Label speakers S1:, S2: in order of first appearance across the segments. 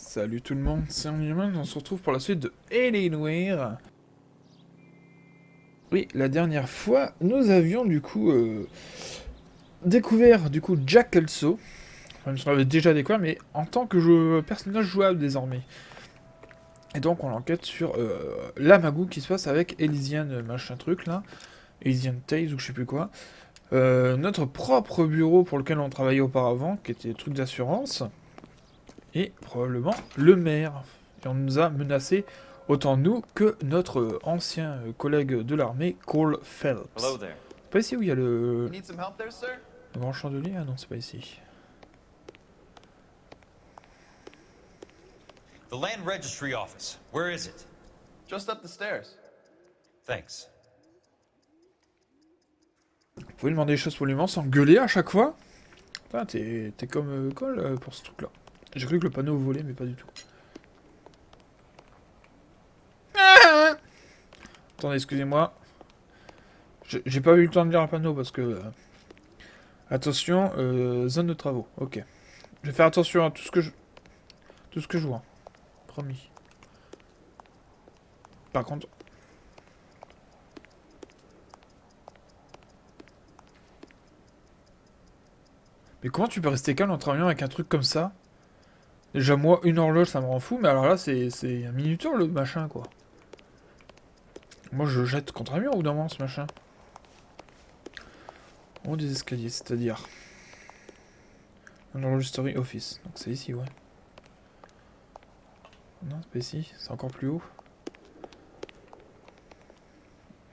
S1: Salut tout le monde, c'est Human, on se retrouve pour la suite de L.A Noire. Oui, la dernière fois, nous avions du coup découvert Jack Kelso. Enfin, on l'avait déjà découvert, mais en tant que personnage jouable désormais. Et donc on l'enquête sur la magou qui se passe avec Elysian machin truc là, Elysian Tales ou je sais plus quoi. Notre propre bureau pour lequel on travaillait auparavant, qui était des trucs d'assurance. Et probablement le maire. Et on nous a menacé autant nous que notre ancien collègue de l'armée, Cole
S2: Hello
S1: Phelps.
S2: there.
S1: Pas ici où il y a
S2: You need some help there, sir?
S1: le grand chandelier? Ah non, c'est pas ici.
S3: The Land Registry Office. Where is it?
S2: Just up the stairs.
S3: Thanks.
S1: Vous pouvez demander des choses poliment sans gueuler à chaque fois? Putain, t'es comme Cole pour ce truc-là. J'ai cru que le panneau volait, mais pas du tout. Attendez, excusez-moi. J'ai pas eu le temps de lire un panneau parce que... attention, zone de travaux. Ok. Je vais faire attention à tout ce que je vois. Promis. Par contre... Mais comment tu peux rester calme en travaillant avec un truc comme ça? Déjà, moi, une horloge, ça me rend fou, mais alors là, c'est un minuteur, le machin, quoi. Moi, je jette contre un mur ou d'un moment, ce machin. En haut des escaliers, c'est-à-dire... Un enregistrerie office. Donc c'est ici, ouais. Non, c'est pas ici. C'est encore plus haut.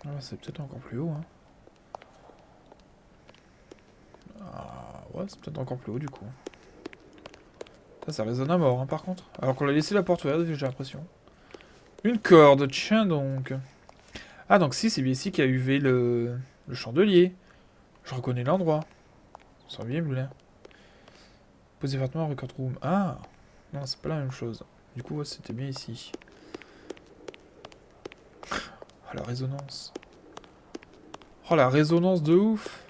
S1: Ah, c'est peut-être encore plus haut, hein. Ah, ouais, c'est peut-être encore plus haut, du coup. Ça résonne à mort, hein, par contre. Alors qu'on a laissé la porte ouverte, j'ai l'impression. Une corde, tiens donc. Ah, donc si, c'est bien ici qu'il y a UV le chandelier. Je reconnais l'endroit. Ça bien bleu. Posez vêtements, record room. Ah, non, c'est pas la même chose. Du coup, ouais, c'était bien ici. Oh, la résonance. Oh, la résonance de ouf.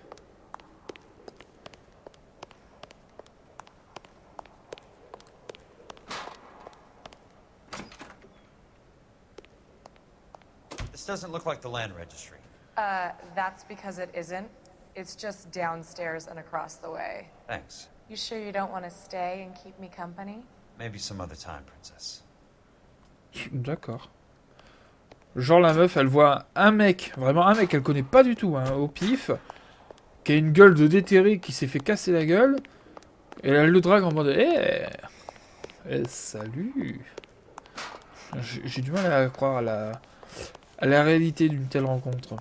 S3: This doesn't look like the Land Registry.
S4: That's because it isn't. It's just downstairs and across the way.
S3: Thanks.
S4: You sure you don't want to stay and keep me company?
S3: Maybe some other time, Princess.
S1: D'accord. Genre la meuf, elle voit un mec, vraiment un mec qu'elle connaît pas du tout, hein, au pif, qui a une gueule de déterré, qui s'est fait casser la gueule, et elle le drague en mode salut. J'ai du mal à croire à la réalité d'une telle rencontre.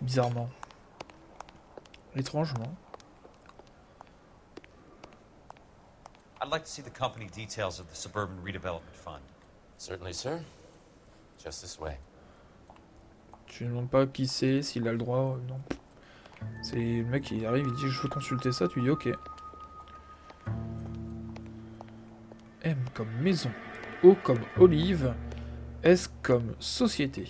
S1: Bizarrement. Étrangement.
S3: I'd like to see the company details of the Suburban Redevelopment Fund.
S5: Certainly, sir. Just this way.
S1: Tu ne demandes pas qui c'est, s'il a le droit, non. C'est le mec qui arrive, il dit je veux consulter ça, tu dis ok. M comme maison, O comme olive, S comme société.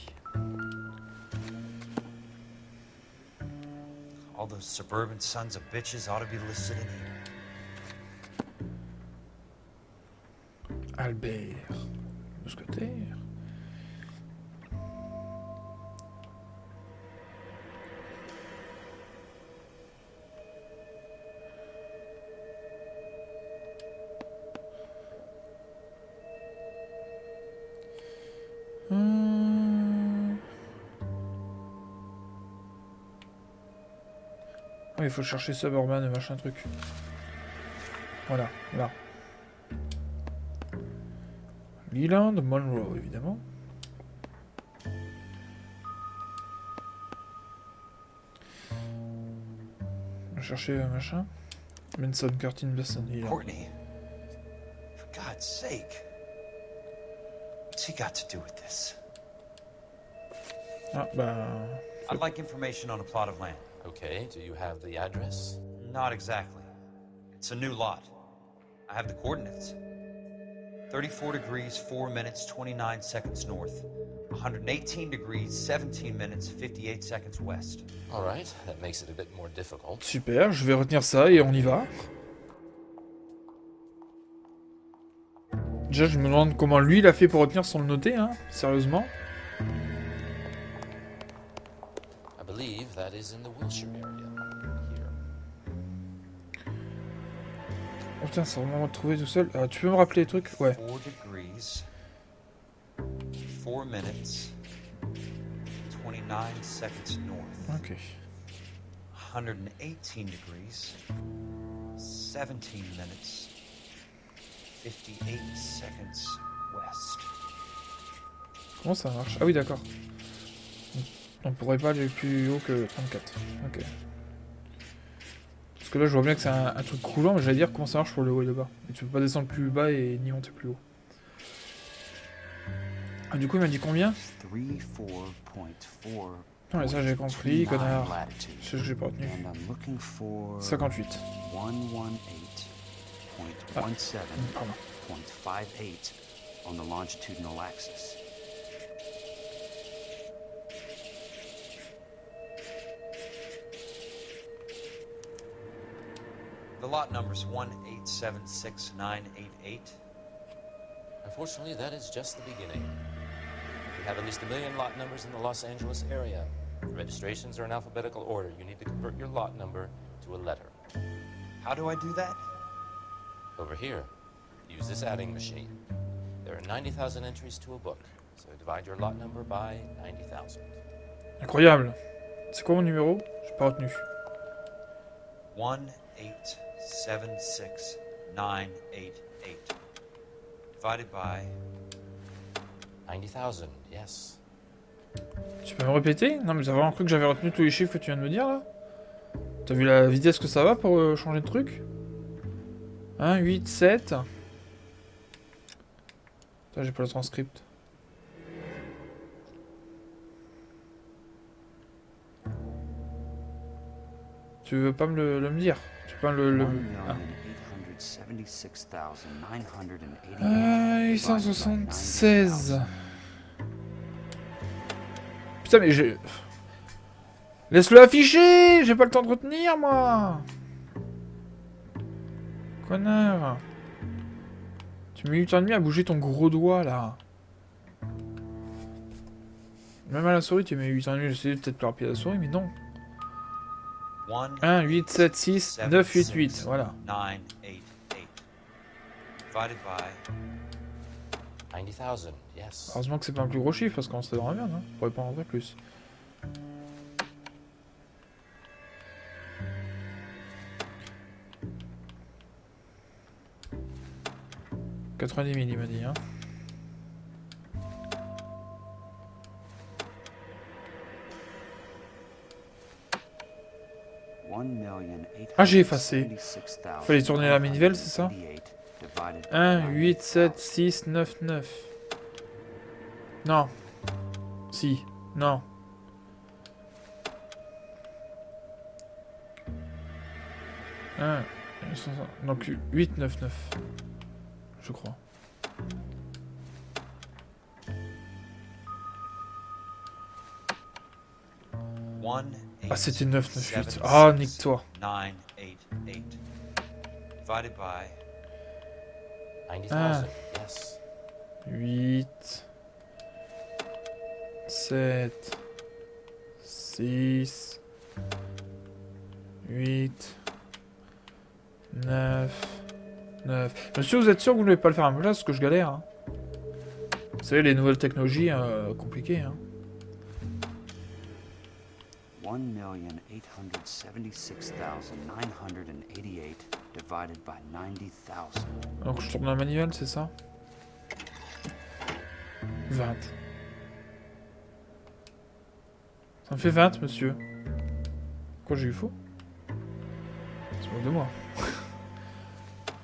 S3: All those suburban sons of bitches ought to be listed in here.
S1: Albert, mousquetaire. Il faut chercher Suburban et machin truc. Voilà, là. Leland Monroe, évidemment. On va chercher machin. Manson, Curtin, Besson, Leland.
S3: Courtney, for God's sake. What's he got to do with this?
S1: Ah, bah...
S3: I'd like information on a plot of land.
S5: Okay, do you have the address?
S3: Not exactly. It's a new lot. I have the coordinates. 34 degrees, 4 minutes, 29 seconds north. 118 degrees, 17 minutes, 58 seconds west.
S5: All right, that makes it a bit more difficult.
S1: Super, je vais retenir ça et on y va. Déjà, je me demande comment lui, il a fait pour retenir sans le noter, hein. Sérieusement.
S5: I believe that is in the Wilshire area. Here.
S1: Oh putain, c'est vraiment retrouvé tout seul. Ah, tu peux me rappeler les trucs? Ouais.
S3: 4 degrees, 4 minutes, 29 seconds north.
S1: Ok.
S3: 118 degrees, 17 minutes, 58 seconds west.
S1: Comment ça marche? Ah oui, d'accord. On pourrait pas aller plus haut que 34. Ok. Parce que là, je vois bien que c'est un truc coulant, mais j'allais dire comment ça marche pour le haut et le bas. Et tu peux pas descendre plus bas et ni monter plus haut. Ah, du coup, il m'a dit combien?
S6: 34.4.
S1: Non, mais ça, j'ai compris, connard. C'est ce que j'ai pas retenu. 58.
S6: 118.17.58
S1: Pardon.
S6: on the longitudinal axis.
S3: The lot number's 1876988.
S5: Unfortunately, that is just the beginning. We have at least 1 million lot numbers in the Los Angeles area. Registrations are in alphabetical order. You need to convert your lot number to a letter.
S3: How do I do that?
S5: Over here, use this adding machine. There are 90,000 entries to a book, so divide your lot number by 90,000.
S1: Incroyable. C'est quoi mon numéro? J'ai pas retenu.
S3: 1876988. Divided by
S5: 90,000, yes.
S1: Tu peux me répéter? Non, mais t'as vraiment cru que j'avais retenu tous les chiffres que tu viens de me dire, là? T'as vu la vitesse que ça va pour changer de truc? 1, 8, 7... Putain, j'ai pas le transcript. Tu veux pas me le dire? Tu peux pas Ah. 876. Putain, mais j'ai... Laisse-le afficher! J'ai pas le temps de retenir, moi! Connard! Tu mets 8h30 à bouger ton gros doigt, là. Même à la souris, tu mets 8h30. J'essaie peut-être de rappeler la souris, mais non. 1, 8, 7, 6, 9, 8, 8. Voilà.
S3: 988. Divided by
S5: 90,000, yes.
S1: Heureusement que c'est pas un plus gros chiffre, parce qu'on serait dans la merde, hein. On pourrait pas en faire plus. « 90 000, il m'a dit, hein. Ah, j'ai effacé. Fallait tourner la manivelle, c'est ça? 1, 8, 7, 6, 9, 9. Non. Si. Non. Donc 8, 9, 9. Je crois. Ah, c'était 9, 9, 8. Ah, nique-toi.
S3: 988. Divided by
S5: 90,000, yes.
S1: 8, 7, 6, 8, 9, 9. Monsieur, vous êtes sûr que vous ne voulez pas le faire à ma place parce que je galère, hein. Vous savez, les nouvelles technologies, compliquées, hein.
S6: 1,876,988 divided by 90,000.
S1: Donc je tourne la manivelle, c'est ça? 20. Ça me fait 20, monsieur. Quoi, j'ai eu faux? C'est pas de moi.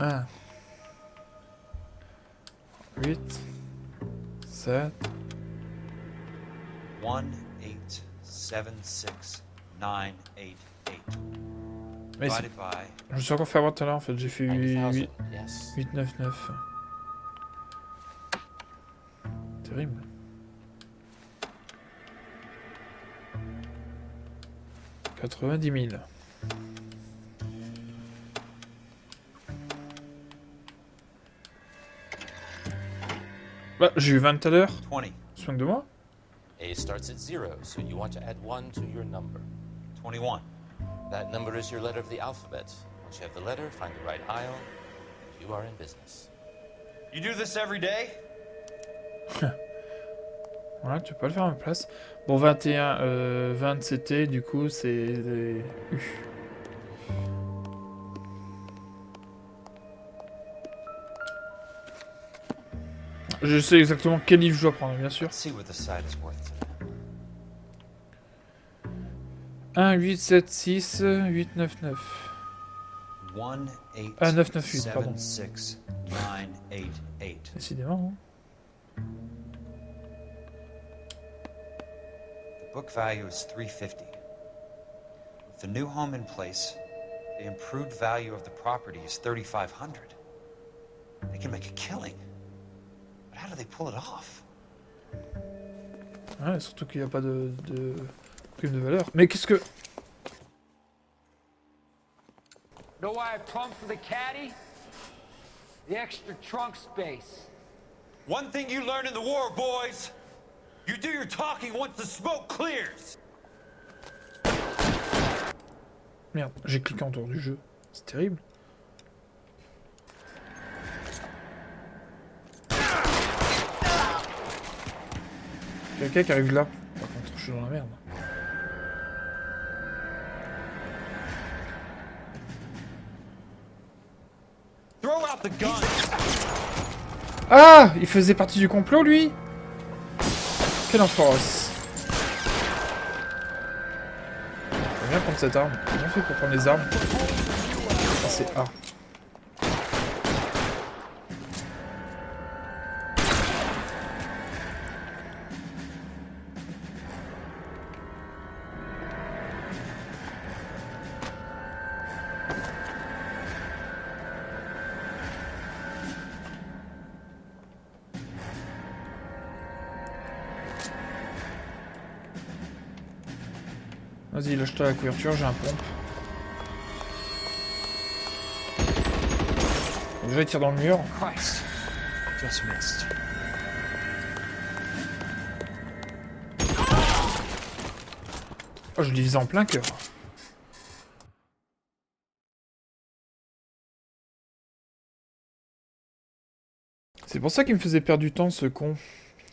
S1: 1, 8, 7,
S3: 1876988.
S1: mais
S3: Divided by
S1: je me suis encore fait avoir tout à l'heure en fait, j'ai fait
S5: 90,000,
S1: 8,
S5: yes.
S1: 8, 9, 9. Terrible. « 90 000. » Bah, j'ai eu 20 tout à l'heure.
S3: 20,
S1: Soin de moi.
S5: A starts at 0, so you want to add 1 to your number.
S3: 21.
S5: That number is your letter of the alphabet. Once you have the letter, find the right aisle, and you are in business.
S3: You do this every day?
S1: Voilà, tu peux pas le faire à ma place. Bon, 21, 20 c'était, du coup, c'est... Je sais exactement quel livre je dois prendre, bien sûr.
S3: Let's see what the site is worth today.
S1: 1, 8, 7, 6, 8, 9, 9.
S3: 1, 8,
S1: Ah, 9, 9, 8, pardon.
S3: 7, 6, 9, 8, 8.
S1: Décidément, hein.
S3: The book value is 350. With the new home in place, the improved value of the property is 3,500. They can make a killing. But how do they pull it off?
S1: Ouais, surtout qu'il n'y a pas de prime de valeur. Mais qu'est-ce que...
S7: Know why I pumped for the caddy? The extra trunk space.
S3: One thing you learn in the war, boys. You do your talking once the smoke clears.
S1: Merde, j'ai cliqué en dehors du jeu. C'est terrible. Quelqu'un qui arrive là. Par contre, je suis dans la merde.
S3: Throw out the gun.
S1: Ah, il faisait partie du complot, lui. Quelle enfance. J'aime bien prendre cette arme. Comment on fait pour prendre les armes? Ah, c'est A. Vas-y, lâche-toi la couverture, j'ai un pompe. Déjà, il tire dans le mur.
S7: Christ.
S6: Just missed.
S1: Oh, je l'ai visé en plein cœur. C'est pour ça qu'il me faisait perdre du temps, ce con.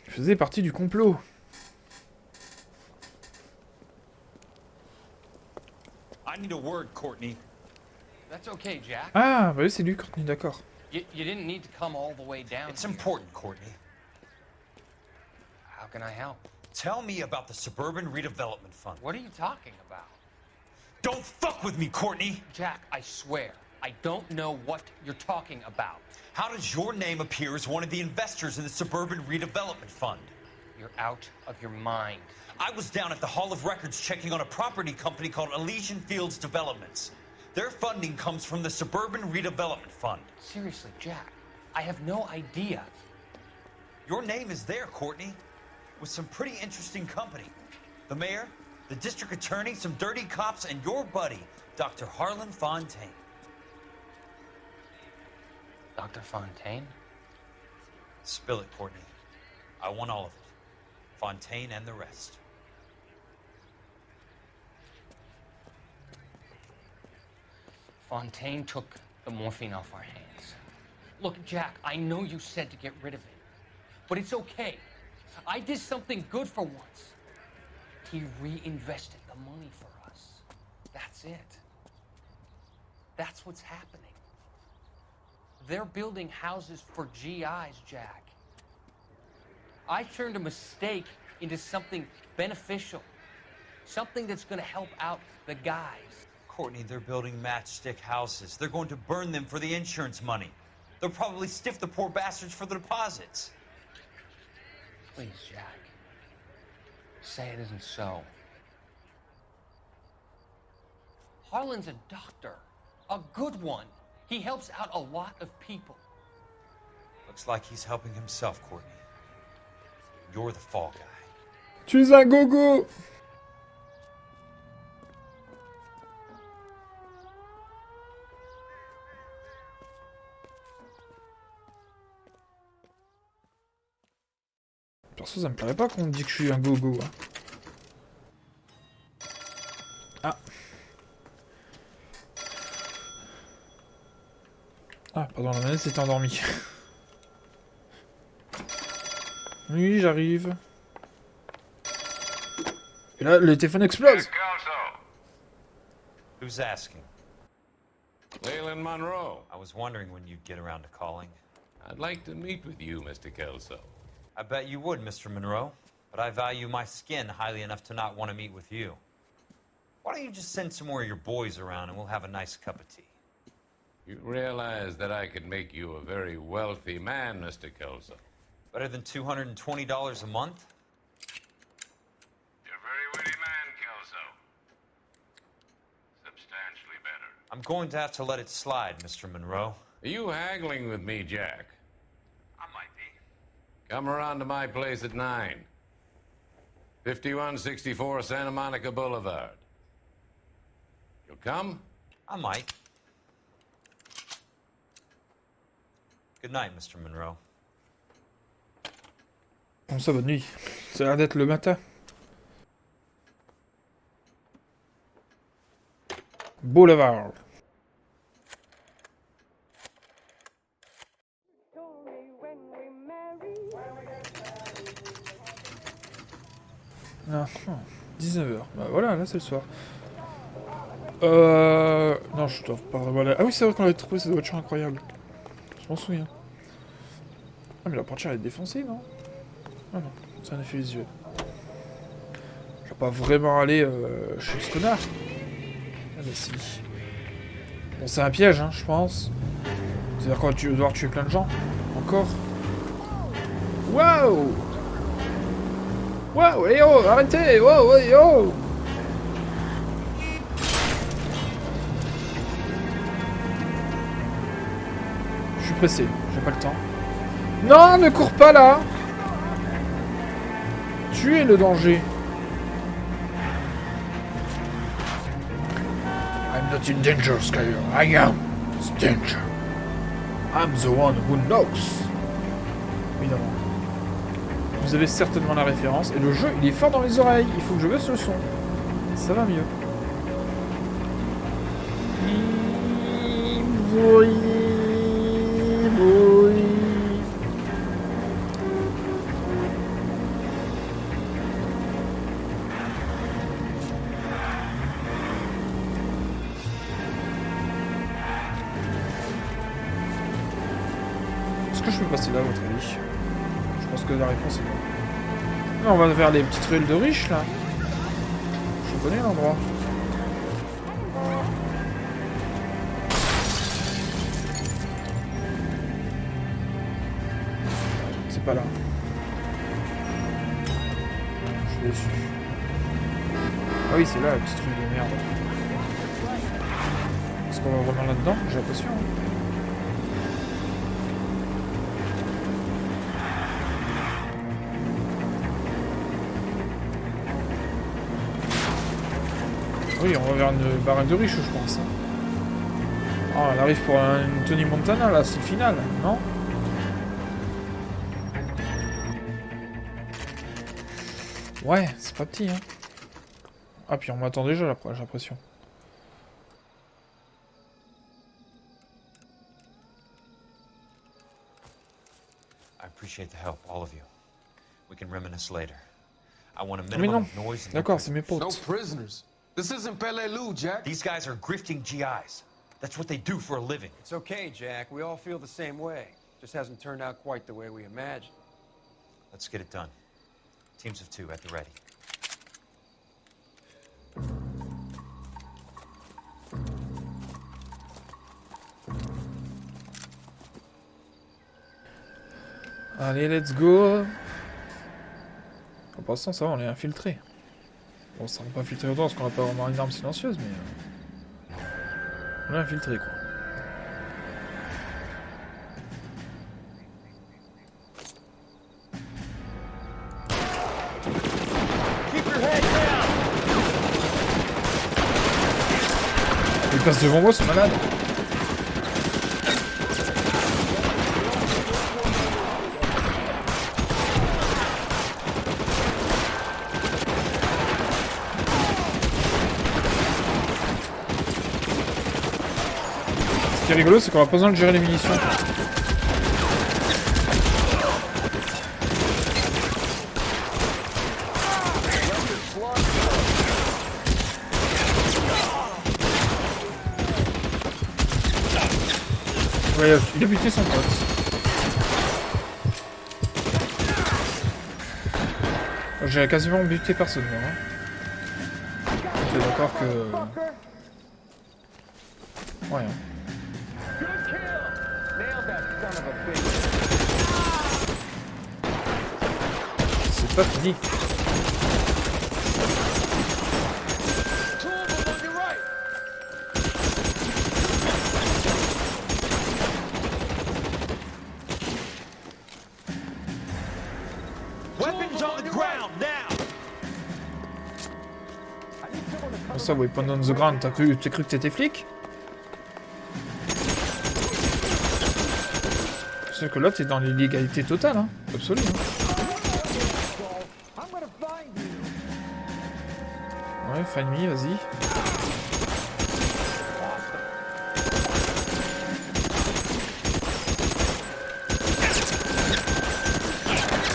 S1: Il faisait partie du complot.
S3: I need a word, Courtney.
S7: That's okay, Jack.
S1: Ah, bah oui, c'est lui, Courtney, d'accord.
S7: You didn't need to come all the way down.
S3: It's
S7: here.
S3: important, Courtney.
S7: How can I help?
S3: Tell me about the Suburban Redevelopment Fund.
S7: What are you talking about?
S3: Don't fuck with me, Courtney!
S7: Jack, I swear, I don't know what you're talking about.
S3: How does your name appear as one of the investors in the Suburban Redevelopment Fund?
S7: You're out of your mind.
S3: I was down at the Hall of Records checking on a property company called Elysian Fields Developments. Their funding comes from the Suburban Redevelopment Fund.
S7: Seriously, Jack, I have no idea.
S3: Your name is there, Courtney, with some pretty interesting company. The mayor, the district attorney, some dirty cops, and your buddy, Dr. Harlan Fontaine.
S7: Dr. Fontaine?
S3: Spill it, Courtney. I want all of it. Fontaine and the rest.
S7: Fontaine took the morphine off our hands. Look, Jack, I know you said to get rid of it, but it's okay. I did something good for once. He reinvested the money for us. That's it. That's what's happening. They're building houses for GIs, Jack. I turned a mistake into something beneficial. Something that's gonna help out the guys.
S3: Courtney, they're building matchstick houses. They're going to burn them for the insurance money. They'll probably stiff the poor bastards for the deposits.
S7: Please, Jack. Say it isn't so. Harlan's a doctor. A good one. He helps out a lot of people.
S3: Looks like he's helping himself, Courtney. You're the fall guy.
S1: Tu es un gogo! Perso, ça me plairait pas qu'on me dise que je suis un go-go. Hein. Ah. Ah, pardon, la manette s'est endormie. Oui, j'arrive. Et là, le téléphone explose.
S3: Who's asking?
S8: Leland Monroe.
S3: I was wondering when you'd get around to calling.
S8: I'd like to meet with you, Mr. Kelso.
S3: I bet you would, Mr. Monroe. But I value my skin highly enough to not want to meet with you. Why don't you just send some more of your boys around and we'll have a nice cup of tea?
S8: You realize that I could make you a very wealthy man, Mr. Kelso.
S3: Better than $220 a month?
S8: You're a very witty man, Kelso. Substantially better.
S3: I'm going to have to let it slide, Mr. Monroe.
S8: Are you haggling with me, Jack?
S3: I might be.
S8: Come around to my place at 9. 5164 Santa Monica Boulevard. You'll come?
S3: I might. Good night, Mr. Monroe.
S1: Bon, ça, bonne nuit. Ça a l'air d'être le matin. Boulevard. Ah, 19h. Bah voilà, là c'est le soir. Non, je dois pas... Voilà. Ah oui, c'est vrai qu'on avait trouvé cette voiture incroyable. Je m'en souviens. Ah, mais la portière elle est défoncée, non? Ah non, ça en a fait les yeux. Je vais pas vraiment aller chez ce connard. Ah mais si. Bon, c'est un piège, hein, je pense. C'est-à-dire quoi, tu vas devoir tuer plein de gens? Encore? Waouh! Waouh, hey oh, arrêtez! Waouh, hey oh! Je suis pressé, j'ai pas le temps. Non, ne cours pas là! Tu es le danger. I'm not in danger, Skyer. I am danger. I'm the one who knocks. Évidemment. Vous avez certainement la référence. Et le jeu, il est fort dans les oreilles. Il faut que je baisse le son. Ça va mieux. Est-ce que je peux passer là, à votre avis? Je pense que la réponse est non. Non, on va vers les petites ruelles de riches, là. Je connais l'endroit. C'est pas là. Je suis déçu. Ah oui, c'est là, la petite rue de merde. Est-ce qu'on va vraiment là-dedans? J'ai l'impression. Oui, on va vers une baraque de riches, je pense. Oh, elle arrive pour une Tony Montana, là, c'est le final, non? Ouais, c'est pas petit, hein. Ah, puis on m'attend déjà, là, j'ai l'impression.
S3: I appreciate the help, all of you. We can reminisce later. I want a
S1: Mais
S3: minimum
S1: non,
S3: of noise in
S1: d'accord, c'est mes
S9: No
S1: potes.
S9: prisoners. This isn't Pelelu, Jack.
S3: These guys are grifting GIs. That's what they do for a living.
S6: It's okay, Jack. We all feel the same way. Just hasn't turned out quite the way we imagined.
S3: Let's get it done. Teams of 2 at the ready.
S1: Allez, let's go. En passant, ça va, on est infiltré. Bon, ça va pas infiltrer autant parce qu'on a pas vraiment une arme silencieuse, mais... on est infiltré, quoi. Il passe devant moi, ce malade. Ce qui est rigolo, c'est qu'on a pas besoin de gérer les munitions. Ouais, il a buté son pote. J'ai quasiment buté personne, moi. Hein. T'es d'accord que... Ouais. Hein. C'est pas fini. Ça, weapon on the ground, t'as cru que t'étais flic? C'est que là, t'es dans l'illégalité totale, hein. Absolue, hein. Ouais, find me, vas-y.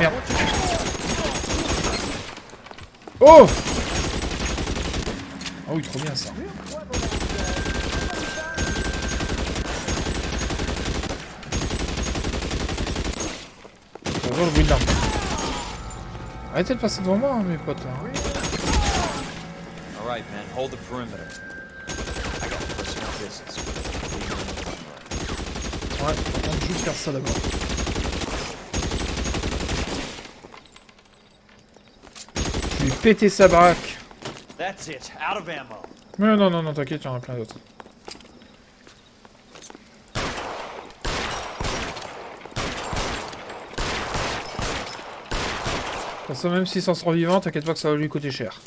S1: Merde. Oh! Ah oui, trop bien ça. Bonjour le bruit de l'arme. Arrêtez de passer devant moi, hein, mes potes là.
S3: Alright, man, hold the perimeter. I got personal business.
S1: Ouais, on va juste faire ça d'abord. Je vais péter sa baraque.
S3: That's it, out of ammo.
S1: Mais non, non, non, t'inquiète, il y en a plein d'autres. De toute façon, même s'il s'en sort vivant, t'inquiète pas que ça va lui coûter cher.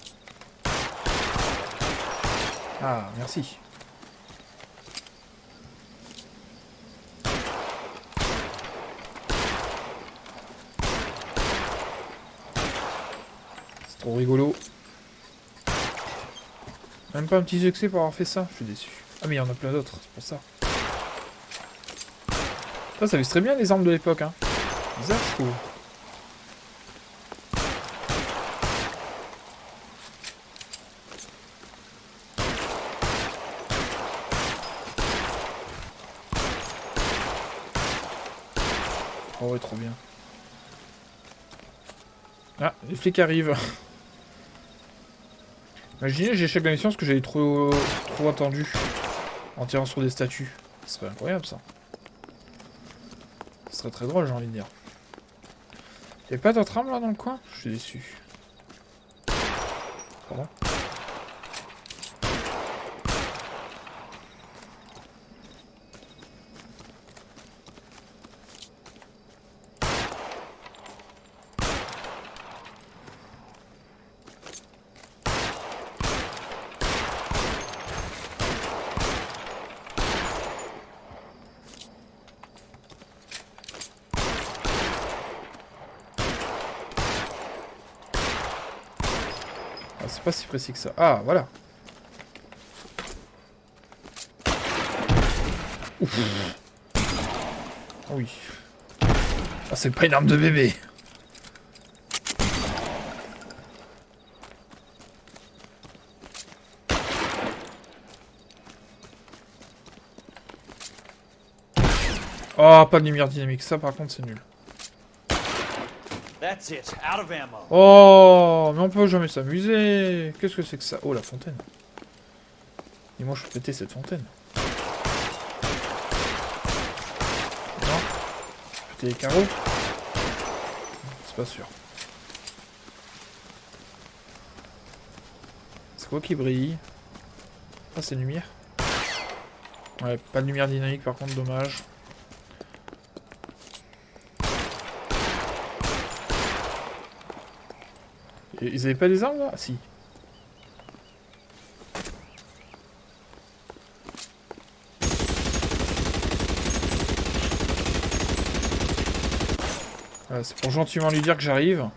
S1: Ah, merci. C'est trop rigolo. Même pas un petit succès pour avoir fait ça, je suis déçu. Ah mais il y en a plein d'autres, c'est pour ça. Ça vise très bien les armes de l'époque, hein. Bizarre, je trouve. Oh ouais, trop bien. Ah, les flics arrivent. Imaginez, j'échec la mission parce que j'avais trop attendu en tirant sur des statues. Ce serait incroyable ça. Ce serait très drôle, j'ai envie de dire. Y'a pas d'autres armes là dans le coin? Je suis déçu. Pardon. Ah, c'est pas si précis que ça. Ah, voilà. Ouf. Oui. Ah, c'est pas une arme de bébé. Oh, pas de lumière dynamique. Ça, par contre, c'est nul.
S3: That's it, out of ammo.
S1: Oh, mais on peut jamais s'amuser. Qu'est-ce que c'est que ça? Oh, la fontaine. Et moi, je peux péter cette fontaine. Non. Péter les carreaux. C'est pas sûr. C'est quoi qui brille? Ah, c'est une lumière. Ouais, pas de lumière dynamique, par contre, dommage. Ils avaient pas des armes là? Ah, si. Voilà, c'est pour gentiment lui dire que j'arrive.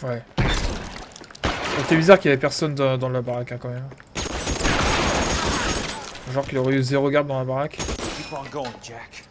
S1: Ouais. C'était bizarre qu'il y avait personne dans la baraque hein, quand même. Genre qu'il aurait eu 0 garde dans la baraque.
S3: Keep on going, Jack.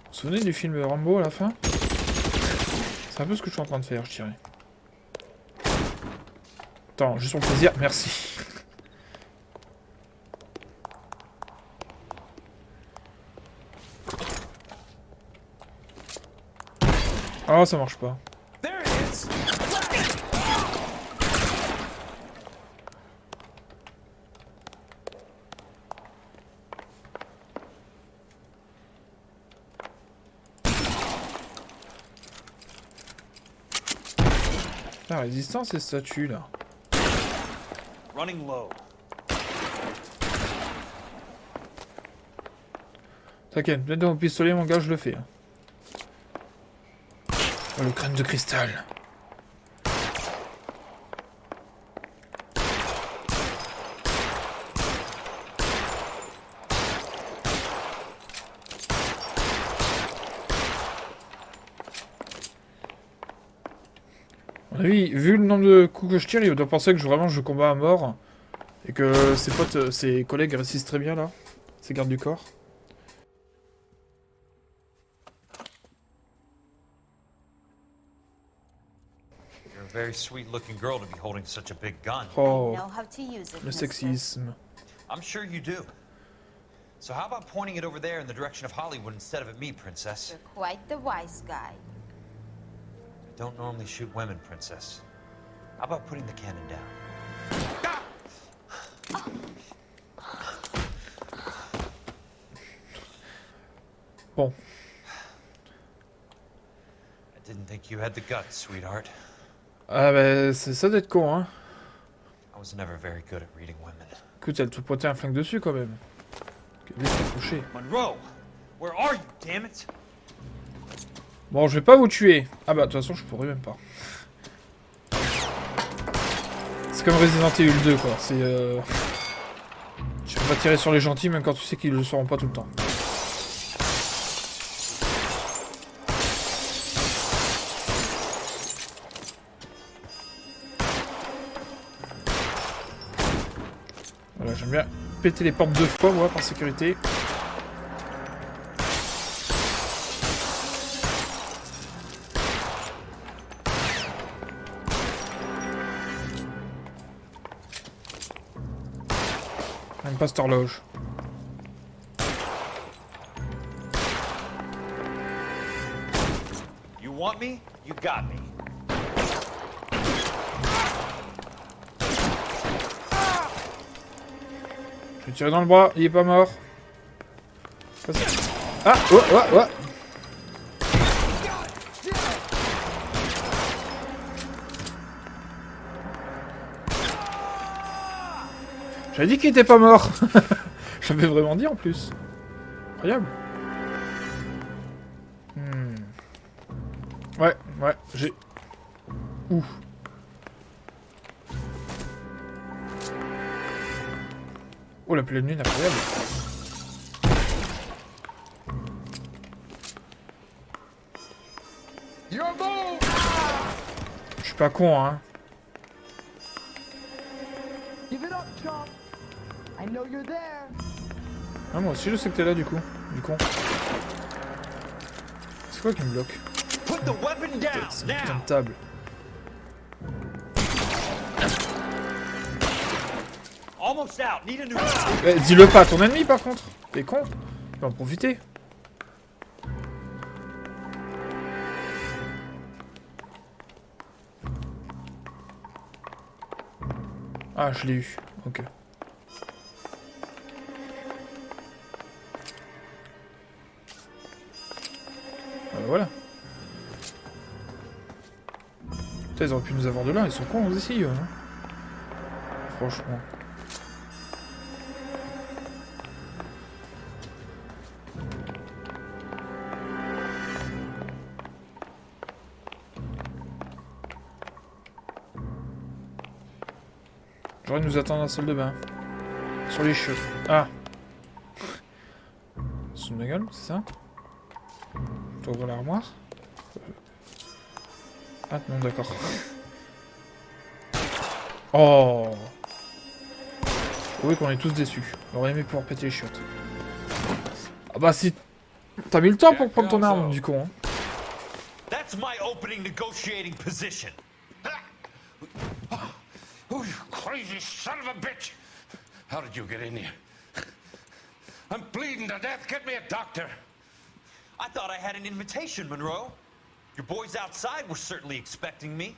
S1: Vous vous souvenez du film Rambo à la fin? C'est un peu ce que je suis en train de faire, je dirais. Attends, juste pour plaisir, merci. Oh, ça marche pas. La résistance, ces statues là.
S3: Running low.
S1: T'inquiète, peut-être dans mon pistolet, mon gars, je le fais. Hein. Oh, le crâne de cristal. Oui, vu le nombre de coups que je tire, il doit penser que vraiment je combats à mort. Et que ses potes, ses collègues résistent très bien là. Ses gardes du corps.
S3: You're a very sweet-looking girl to be holding such a big gun.
S1: Oh,
S10: I know how to use it,
S1: le
S10: mister.
S1: sexisme.
S3: I'm sure you do. So how about pointing it over there in the direction of Hollywood instead of at me, Princess?
S10: You're quite the wise guy.
S3: I don't normally shoot women, Princess. How about putting the cannon down?
S1: Bon.
S3: I didn't think you had the guts, sweetheart.
S1: Ah bah, c'est ça d'être con, hein.
S3: I was never very good at reading women.
S1: Écoute, elle te pointait un flingue dessus quand même. Vite, t'as touché.
S3: Monroe, where are you, damn it?
S1: Bon, je vais pas vous tuer. Ah bah, de toute façon, je pourrais même pas. C'est comme Resident Evil 2, quoi. C'est tu peux pas tirer sur les gentils, même quand tu sais qu'ils le seront pas tout le temps. Voilà, j'aime bien péter les portes 2 fois, moi, par sécurité. J'aime pas cette horloge.
S3: You want me? You got me.
S1: Je vais tirer dans le bras, il est pas mort. Ah, oh, oh, oh. J'avais dit qu'il était pas mort. J'avais vraiment dit en plus. Incroyable. Ouais, j'ai... Ouh. Oh, la pleine lune, incroyable. Je suis pas con, hein. Ah, moi aussi je sais que t'es là du coup. Du con. C'est quoi qui me bloque? C'est une putain de table. Dis-le pas à ton ennemi par contre. T'es con. Tu peux en profiter. Ah, je l'ai eu. Ok. Voilà. Putain, ils auraient pu nous avoir de là, ils sont cons aussi. franchement. J'aurais nous attendre dans la salle de bain. Sur les cheveux. Ah. Sous ma gueule, c'est ça? T'ouvres l'armoire? Ah non, d'accord. Oh. Oui, qu'on est tous déçus. On aurait aimé pouvoir péter les chiottes. Ah bah si... T'as mis le temps pour prendre ton arme, du coup. Hein.
S3: That's my opening negotiating position.
S8: Oh, you crazy son of a bitch! How did you get in here? I'm bleeding to death. Get me a doctor.
S3: I thought I had an invitation, Monroe. Your boys outside were certainly expecting me.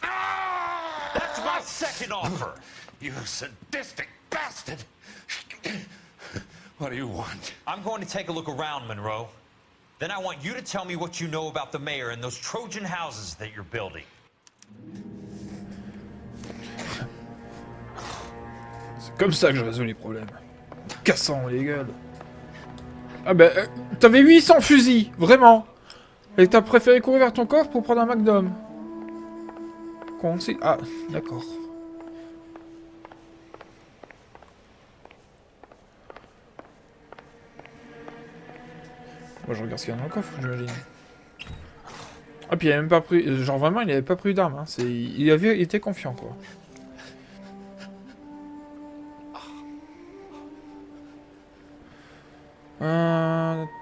S3: That's my second offer.
S8: You sadistic bastard! What do you want?
S3: I'm going to take a look around, Monroe. Then I want you to tell me what you know about the mayor and those Trojan houses that you're building.
S1: C'est comme ça que je résous les problèmes. Cassant les gueules. Ah bah, t'avais 800 fusils, vraiment. Et t'as préféré courir vers ton coffre pour prendre un McDom. Con, c'est... Ah, d'accord. Moi je regarde ce qu'il y a dans le coffre, j'imagine. Ah puis il a même pas pris... Genre vraiment il avait pas pris d'armes, hein. Il avait été confiant quoi.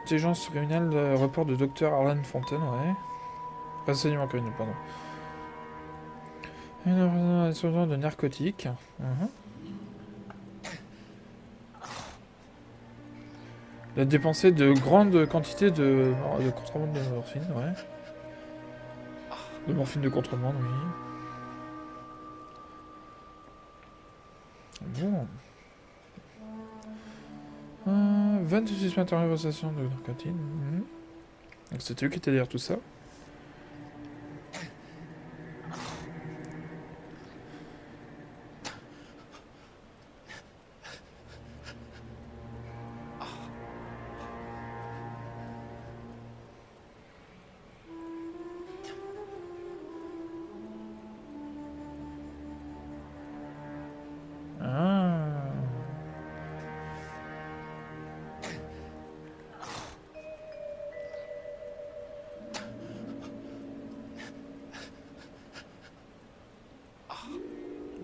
S1: Intelligence criminelle, rapport de Dr. Arlen Fontaine, ouais. Renseignement criminel, pardon. Une solution de narcotiques. Il a dépensé de grandes quantités de contrebande de morphine, ouais. De morphine de contrebande, oui. Bon. 22 suspects en arrestation de narcotique. Donc c'était lui qui était derrière tout ça.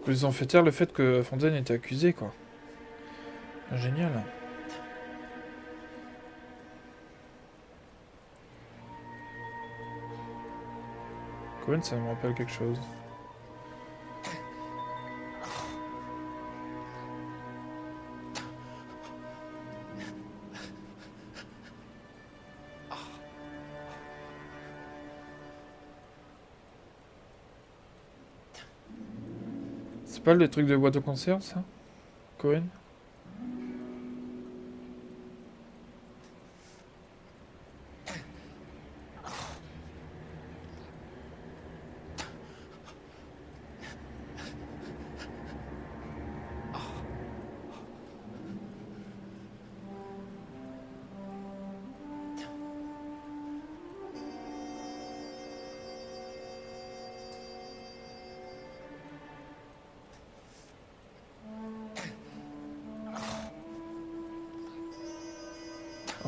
S1: Ils ont fait taire le fait que Fontaine était accusé, quoi. Génial. Cohen, ça me rappelle quelque chose. C'est pas le truc de boîte de conserve, ça? Cohen?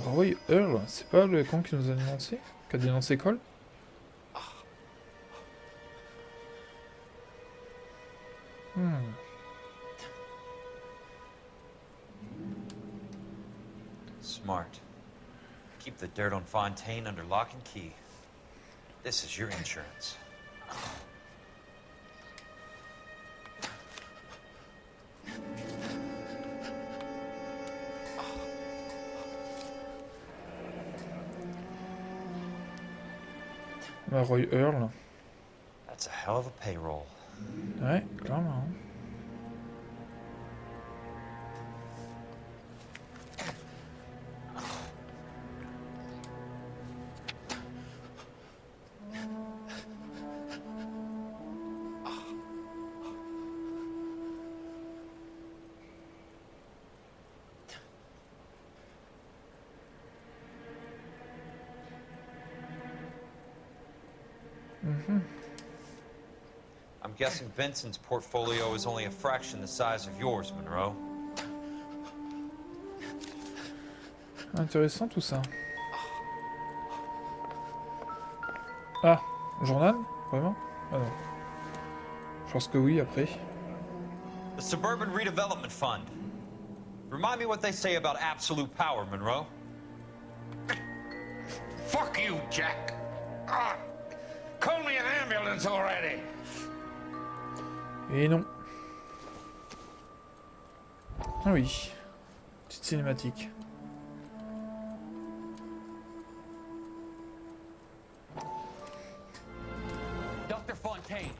S1: Roy Earl, c'est pas le con qui nous a dénoncé? Qui a dénoncé Cole?
S3: Smart. Keep the dirt on Fontaine under lock and key. This is your insurance.
S1: Roy Earl.
S3: That's a hell of a payroll.
S1: Ouais, clairement.
S3: I'm guessing Vincent's portfolio is only a fraction the size of yours, Monroe.
S1: Intéressant tout ça. Ah, journal? Vraiment? Ah non. Je pense que oui, après.
S3: The Suburban Redevelopment Fund. Remind me what they say about absolute power, Monroe.
S8: Fuck you, Jack. Ah, call me an ambulance already.
S1: Et non. Ah oui. Petite cinématique.
S7: Dr. Fontaine,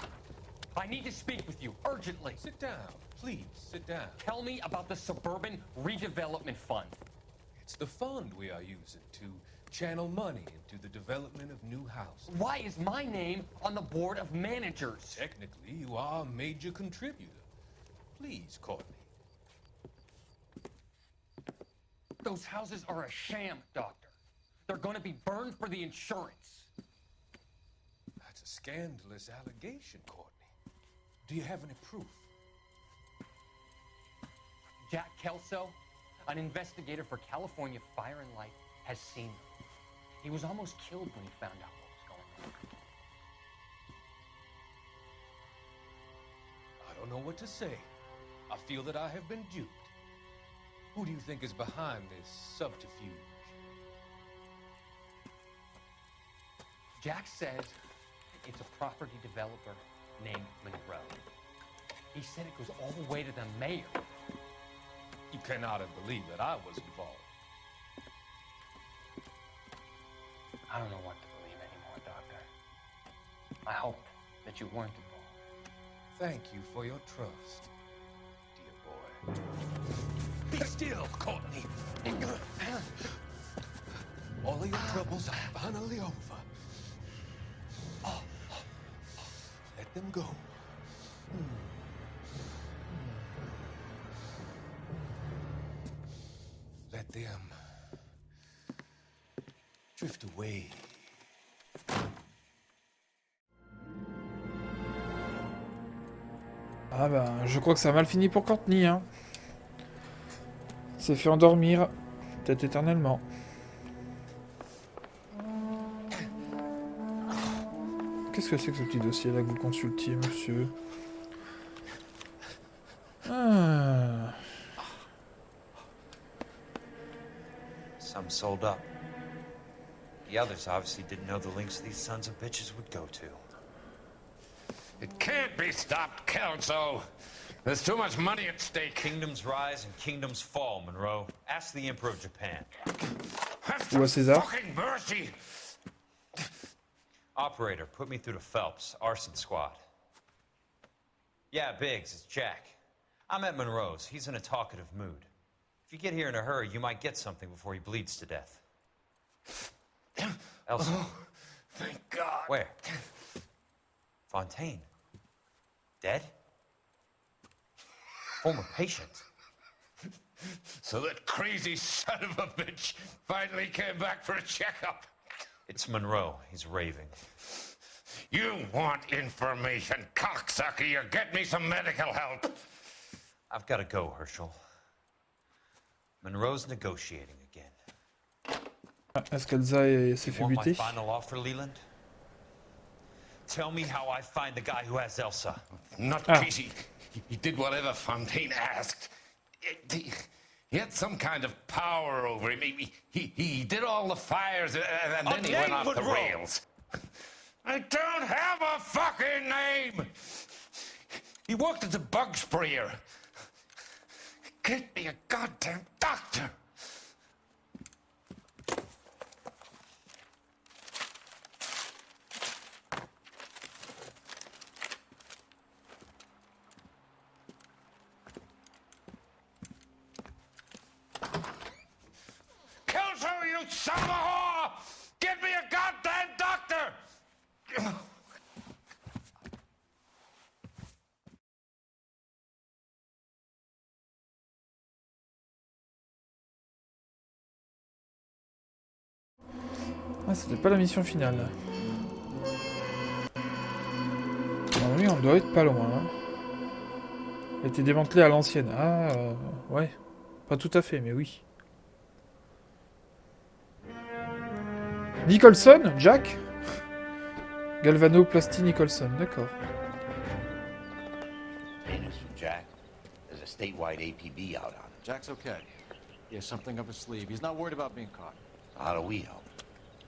S7: I need to speak with you urgently.
S11: Sit down. Please, sit down.
S7: Tell me about the Suburban Redevelopment Fund.
S11: It's the fund we are using to channel money into the development of new houses.
S7: Why is my name on the board of managers?
S11: Technically, you are a major contributor. Please, Courtney.
S7: Those houses are a sham, Doctor. They're going to be burned for the insurance.
S11: That's a scandalous allegation, Courtney. Do you have any proof?
S7: Jack Kelso, an investigator for California Fire and Life, has seen them. He was almost killed when he found out what was going on.
S11: I don't know what to say. I feel that I have been duped. Who do you think is behind this subterfuge?
S7: Jack says it's a property developer named Monroe. He said it goes all the way to the mayor.
S11: You cannot have believed that I was involved.
S7: I don't know what to believe anymore, Doctor. I hope that you weren't involved.
S11: Thank you for your trust, dear boy. Be still, Courtney. All of your troubles are finally over. Let them go. Let them drift away.
S1: Ah bah, je crois que ça a mal fini pour Courtney, hein. S'est fait endormir, peut-être éternellement. Qu'est-ce que c'est que ce petit dossier là que vous consultiez, monsieur? Ah.
S3: Some sold up. The others obviously didn't know the links these sons of bitches would go to.
S8: It can't be stopped, Kelso. There's too much money at stake.
S3: Kingdoms rise and kingdoms fall, Monroe. Ask the Emperor of Japan.
S8: Have
S1: Ou à
S8: some
S1: César.
S8: fucking mercy.
S3: Operator, put me through to Phelps, arson squad. Yeah, Biggs, it's Jack. I'm at Monroe's. He's in a talkative mood. If you get here in a hurry, you might get something before he bleeds to death. Elsa.
S8: Oh, thank God.
S3: Where? Fontaine. Dead? Former patient.
S8: So that crazy son of a bitch finally came back for a checkup.
S3: It's Monroe. He's raving.
S8: You want information, cocksucker. You get me some medical help.
S3: I've got to go, Herschel. Monroe's negotiating again.
S1: Ah, est-ce qu'Elsa s'est fait
S3: Want my
S1: buter?
S3: final offer, Leland? Tell me how I find the guy who has Elsa.
S8: Not
S1: Ah.
S8: easy. He did whatever Fontaine asked. He had some kind of power over him. He did all the fires, and then he went off the rails. I don't have a fucking name! He worked as a bug sprayer. Get me a goddamn doctor! Kelso, you son of a whore! Get me a goddamn doctor!
S1: Ah, c'était pas la mission finale. on doit être pas loin. Hein. Elle a été démantelée à l'ancienne. Ah, ouais. Pas tout à fait, mais oui. Nicholson, Jack Galvanoplastie Nicholson, d'accord.
S12: Hey, news from Jack. There's a statewide APB out on him.
S13: Jack's okay. He has something up his sleeve. He's not worried about being caught.
S12: How do we help?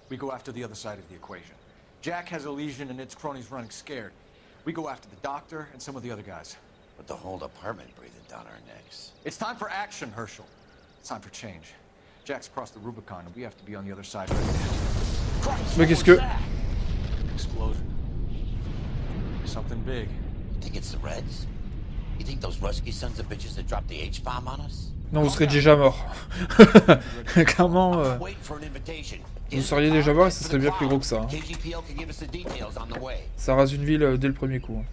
S13: We go after the other side of the equation. Jack has a legion and its cronies running scared. We go after the doctor and some of the other guys.
S12: With the whole department breathing down our necks.
S13: It's time for action, Herschel. It's time for change. Jack's crossed the Rubicon and we have to be on the other side.
S1: Mais qu'est-ce que...
S13: Explosion. Something big.
S12: You think it's the Reds? You think those Rusky sons of bitches that dropped the H-bomb on us?
S1: Non, vous serez déjà mort. Clairement, vous seriez déjà mort et ce serait bien plus gros que ça. Hein. Ça rase une ville dès le premier coup. Hein.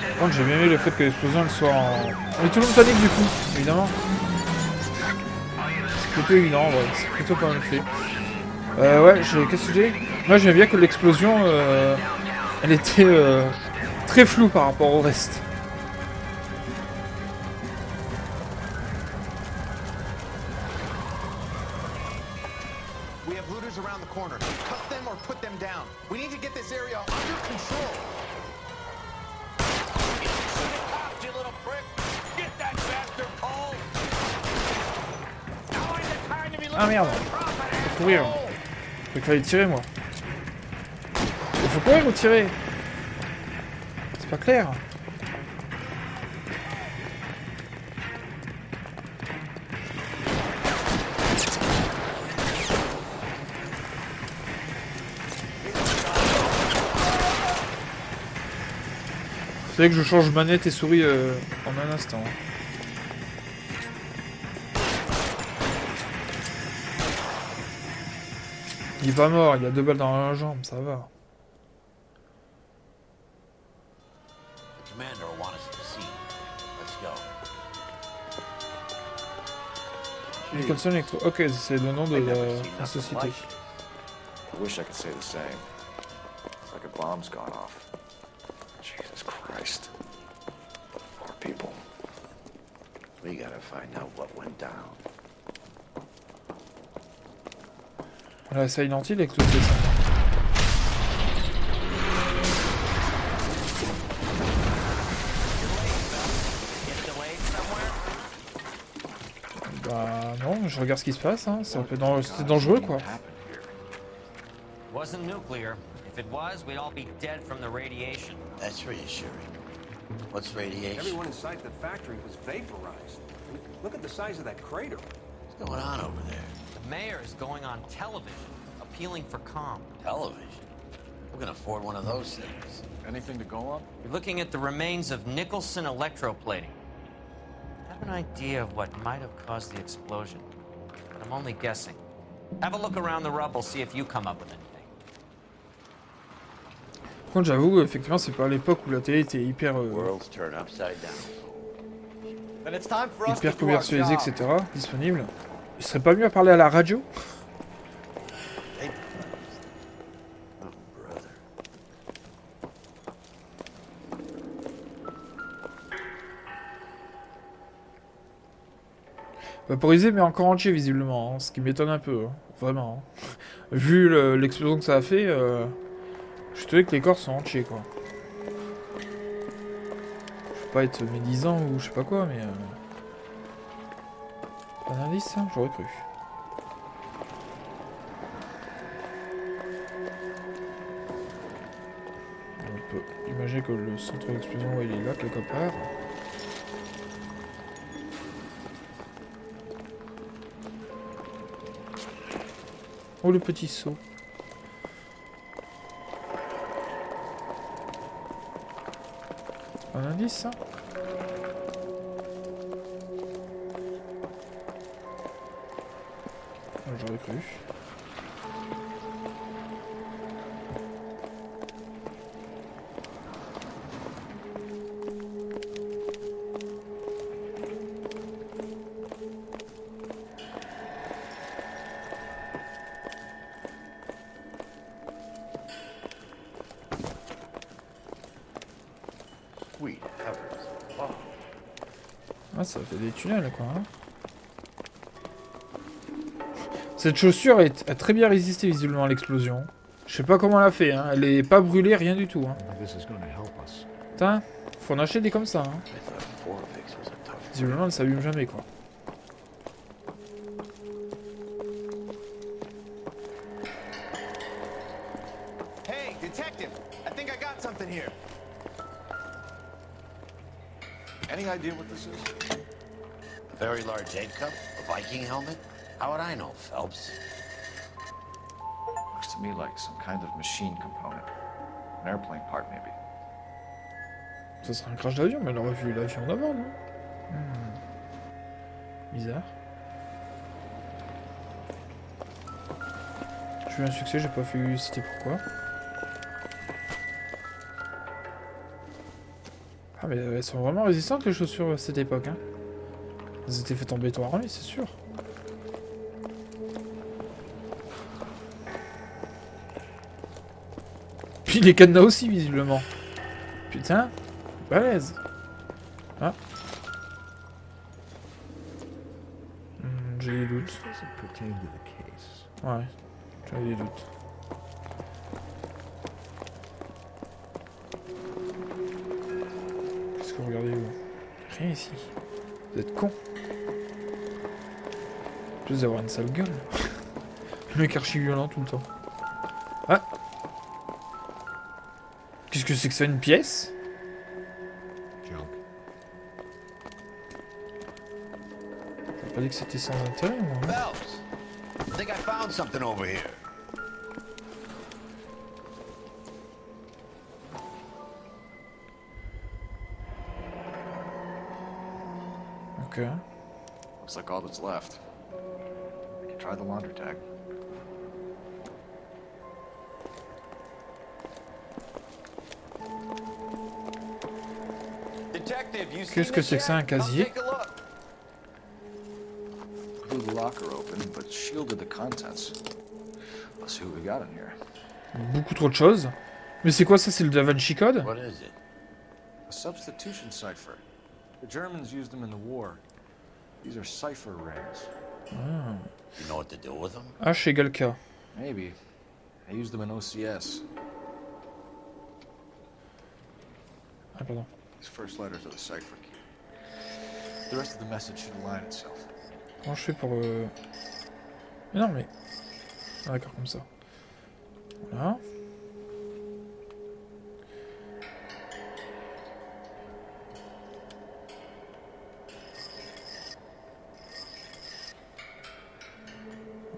S1: Par contre, j'ai bien aimé le fait que l'explosion elle soit en... Mais tout le monde panique du coup, évidemment. C'est plutôt évident, ouais. C'est plutôt pas mal fait. Ouais, qu'est-ce que j'ai? Moi, j'aime bien que l'explosion, elle était très floue par rapport au reste.
S2: We have looters around the corner. Cut them or put them down. We need to get this area under control.
S8: You little prick! Get that bastard cold!
S1: Ah merde! Faut courir. Faut qu'il fallait tirer, moi. Il faut courir ou tirer? C'est pas clair. C'est vrai que je change manette et souris en un instant. Il est pas mort, il a 2 balles dans la jambe, ça va. Nicholson Electro. Ok, c'est le nom de la société.
S14: I wish I could say the same. It's like a bomb's gone off. Jesus Christ. Poor people.
S12: We gotta find out what went down.
S1: Voilà, Silent Hill avec toutes les scènes. Bah non, je regarde ce qui se passe, hein. C'est un peu c'était dangereux quoi.
S15: Wasn't nuclear. If it was, we'd all be dead from the radiation.
S12: That's reassuring. What's radiation?
S6: Everyone inside the factory was vaporized. Look at the size of that crater.
S12: What's going on over there?
S15: The mayor is going on television, appealing for calm.
S12: Television? Who can afford one of those things?
S13: Anything to go on?
S15: You're looking at the remains of Nicholson electroplating. I have an idea of what might have caused the explosion, but I'm only guessing. Have a look around the rubble, see if you come up with anything.
S1: Par contre, j'avoue, effectivement, c'est pas l'époque où la télé était hyper hyper commercialisée, etc. Disponible. Il serait pas mieux à parler à la radio? Vaporisé mais encore entier visiblement, hein, ce qui m'étonne un peu, hein, vraiment. Hein. Vu l'explosion que ça a fait, je suis étonné que les corps sont entiers quoi. Je veux pas être médisant ou je sais pas quoi, mais... Pas d'indice ça? J'aurais cru. On peut imaginer que le centre d'explosion, ouais, il est là quelque part. Oh le petit saut. Un indice ça? J'aurais cru. Ah, ça fait des tunnels, quoi. Hein. Cette chaussure a très bien résisté visiblement à l'explosion. Je sais pas comment elle a fait, hein. Elle est pas brûlée, rien du tout. Hein. Putain, faut en acheter des comme ça. Hein. Visiblement, elle s'allume jamais, quoi.
S2: Hey, detective! I think I got something here.
S13: Any idea what this is?
S12: A very large egg cup? A Viking helmet? How would I know, Phelps?
S14: Looks to me like some kind of machine component. An airplane part, maybe.
S1: Ça serait un crash d'avion, mais elle aurait vu l'avion d'avant, non? Bizarre. J'ai eu un succès, j'ai pas fait citer pourquoi. Ah mais elles sont vraiment résistantes les chaussures à cette époque, hein. Elles étaient faites en béton armé, c'est sûr. Puis les cadenas aussi, visiblement. Putain, balèze. Ah. J'ai des doutes. Ouais, j'avais des doutes. Qu'est-ce que vous regardez vous? Rien ici. Vous êtes cons. Juste d'avoir une sale gueule. Le mec archi violent tout le temps. Ah. Qu'est-ce que c'est que ça, une pièce? T'as pas dit que c'était sans intérêt, moi.
S12: Phelps, I think I found something over here.
S1: Okay.
S14: Looks like all that's left. We can try the laundry tag.
S1: Qu'est-ce que c'est que ça, un casier?
S14: Blew the locker open, but shielded the contents. Let's see what we got in here.
S1: Beaucoup trop de choses. Mais c'est quoi ça? C'est le Da Vinci Code?
S12: What is it?
S14: A substitution cipher. The Germans used them in the war. These are cipher rings.
S1: Ah.
S12: You know what to do with them?
S1: H égale K.
S14: Maybe. I used them in OCS.
S1: Ah, pardon.
S14: These first letters are the cipher key. The rest of the message should align itself.
S1: Comment je fais pour... Mais non, mais... Ah, d'accord, comme ça. Voilà.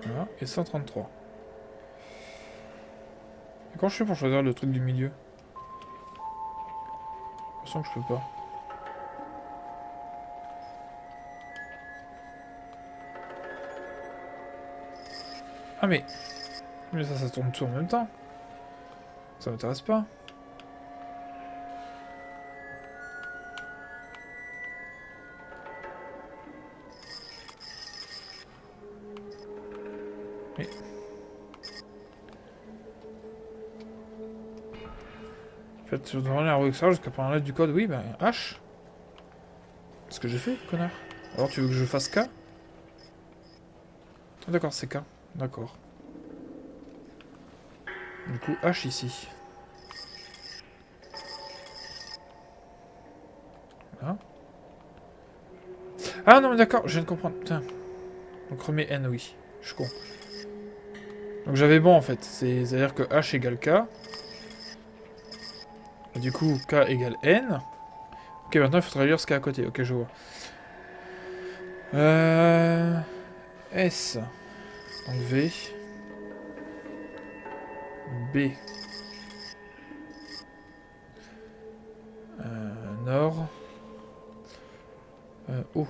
S1: Voilà, et 133. Et comment je fais pour choisir le truc du milieu? Je sens que je peux pas. Ah mais ça tourne tout en même temps. Ça m'intéresse pas. Mais... En fait, je devrais aller à Roxar jusqu'à prendre la lettre du code. Oui, ben H. C'est ce que j'ai fait, connard. Alors tu veux que je fasse K? D'accord, c'est K. D'accord. Du coup, H ici. Voilà. Ah non, mais d'accord, je viens de comprendre. Putain. Donc remets N, oui. Je suis con. Donc j'avais bon en fait. C'est-à-dire que H égale K. Et du coup, K égale N. Ok, maintenant il faut traduire ce qu'il y a à côté. Ok, je vois. S. Donc V. B. Nord. O.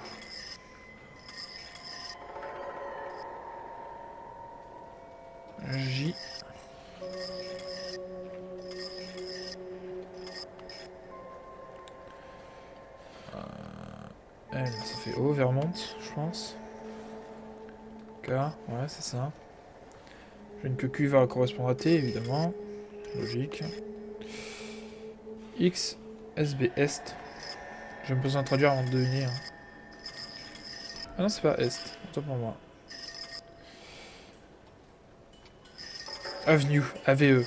S1: J. L, ça fait O, Vermont, je pense. K, ouais, c'est ça. J'ai une que Q va correspondre à T, évidemment. Logique. X, S, B, Est. J'ai besoin de traduire avant de deviner. Hein. Ah non, c'est pas Est. Autant pour moi. Avenue. AVE.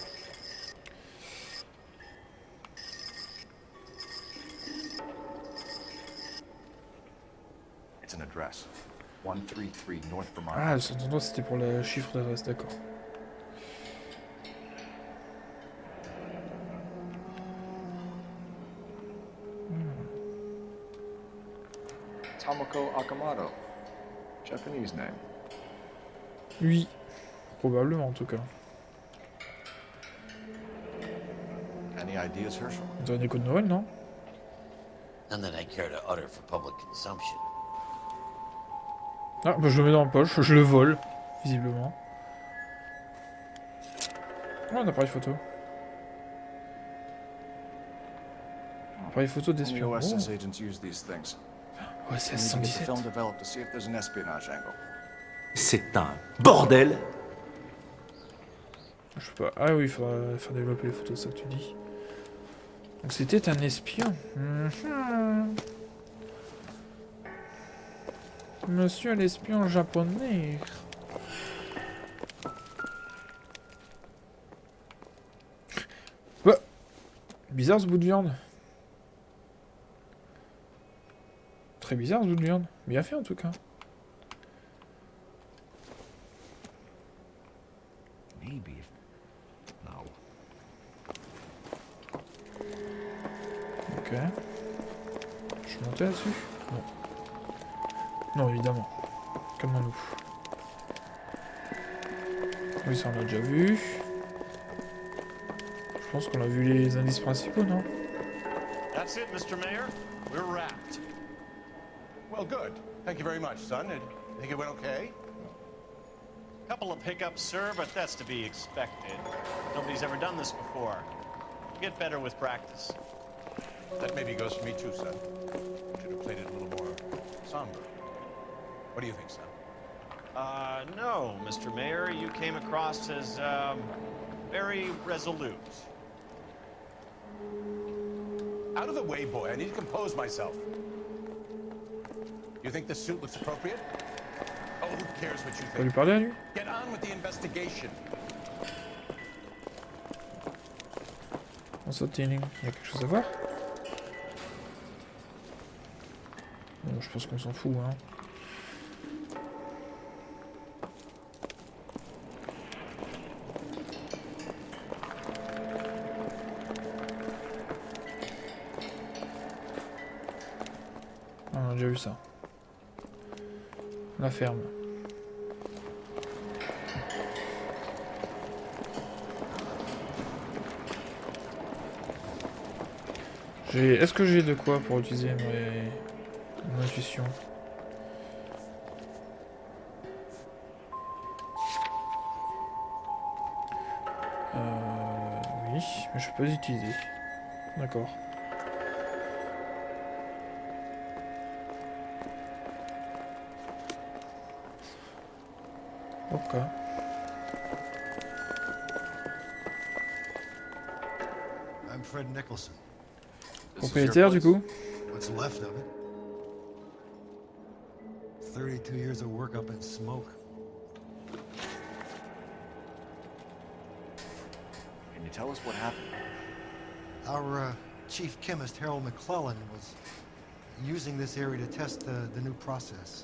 S14: It's an address. 133 North Vermont.
S1: Ah, le endroit c'était pour le chiffre d'adresse, d'accord.
S14: Tomoko Akamoto. Japanese name.
S1: Oui. Probablement en tout cas.
S14: Any ideas, Herschel?
S1: On dirait un écho de Noël, non?
S12: None that I care to utter for public consumption.
S1: Ah, bah je le mets dans la poche, je le vole, visiblement. Oh, un appareil photo. Appareil photo
S14: Only
S1: d'espion.
S14: OSS agents use these things.
S1: OSS
S14: We need to get the
S1: 117.
S14: film developed to see if there's an espionage angle.
S16: C'est un bordel.
S1: Je sais pas. Ah oui, il faudra faire développer les photos, ça que tu dis. Donc c'était un espion. Monsieur l'espion japonais. Ouais. Bizarre ce bout de viande. Très bizarre ce bout de viande. Bien fait en tout cas.
S16: Maybe. No.
S1: Ok. Je suis monté là-dessus? Non. Non, évidemment. Calmons-nous. Oui, ça on l'a déjà vu. Je pense qu'on a vu les indices principaux, non?
S17: That's it, Mr. Mayor. We're wrapped.
S2: Well, good. Thank you very much, son. I think it went okay?
S17: Couple of hiccups, sir, but that's to be expected. Nobody's ever done this before. You get better with practice.
S2: That maybe goes for me too, son. Should have played it a little more somber. What do you think, son?
S17: No, Mr. Mayor. You came across as, very resolute.
S2: Out of the way, boy. I need to compose myself. You think this suit looks appropriate? Oh, who cares what you
S1: On va lui
S2: think?
S1: parler à lui?
S2: Get on with the investigation.
S1: On saute une ligne. Il y a quelque chose à voir? Bon, je pense qu'on s'en fout, hein. Ah, on a déjà vu ça. La ferme. Est-ce que j'ai de quoi pour utiliser mon intuition? Oui, mais je peux pas les utiliser. D'accord. Ok.
S18: I'm Fred Nicholson.
S1: Propriétaire du coup?
S18: What's left of it? 32 years of work up in smoke.
S14: Can you tell us what happened?
S18: Our chief chemist, Harold McClellan, was using this area to test the new process.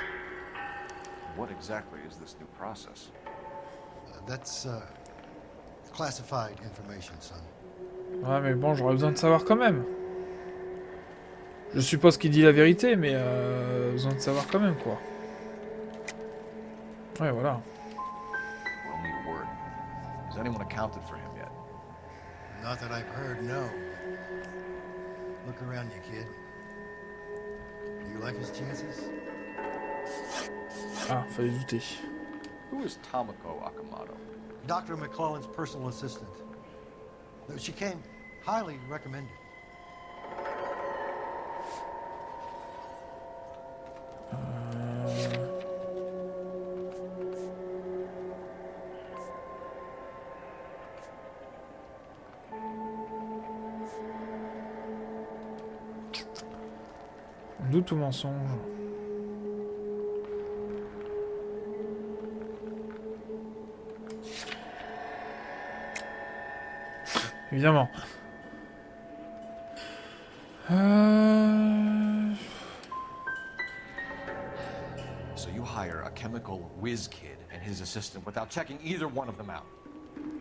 S14: What exactly is this new process?
S18: That's classified information, son.
S1: Ouais, mais bon, j'aurais besoin de savoir quand même. Je suppose qu'il dit la vérité, mais besoin de savoir quand même, quoi. Ouais, voilà.
S14: We'll need word. Has anyone accounted for him yet?
S18: Not that I've heard, no. Look around you, kid. Do you like his chances?
S1: Ah, fallait douter.
S14: Who is Tomoko Akamoto?
S18: Dr. McClellan's personal assistant. She came highly recommended.
S1: Doute ou mensonge? évidemment.
S13: So you hire a chemical whiz kid and his assistant without checking either one of them out.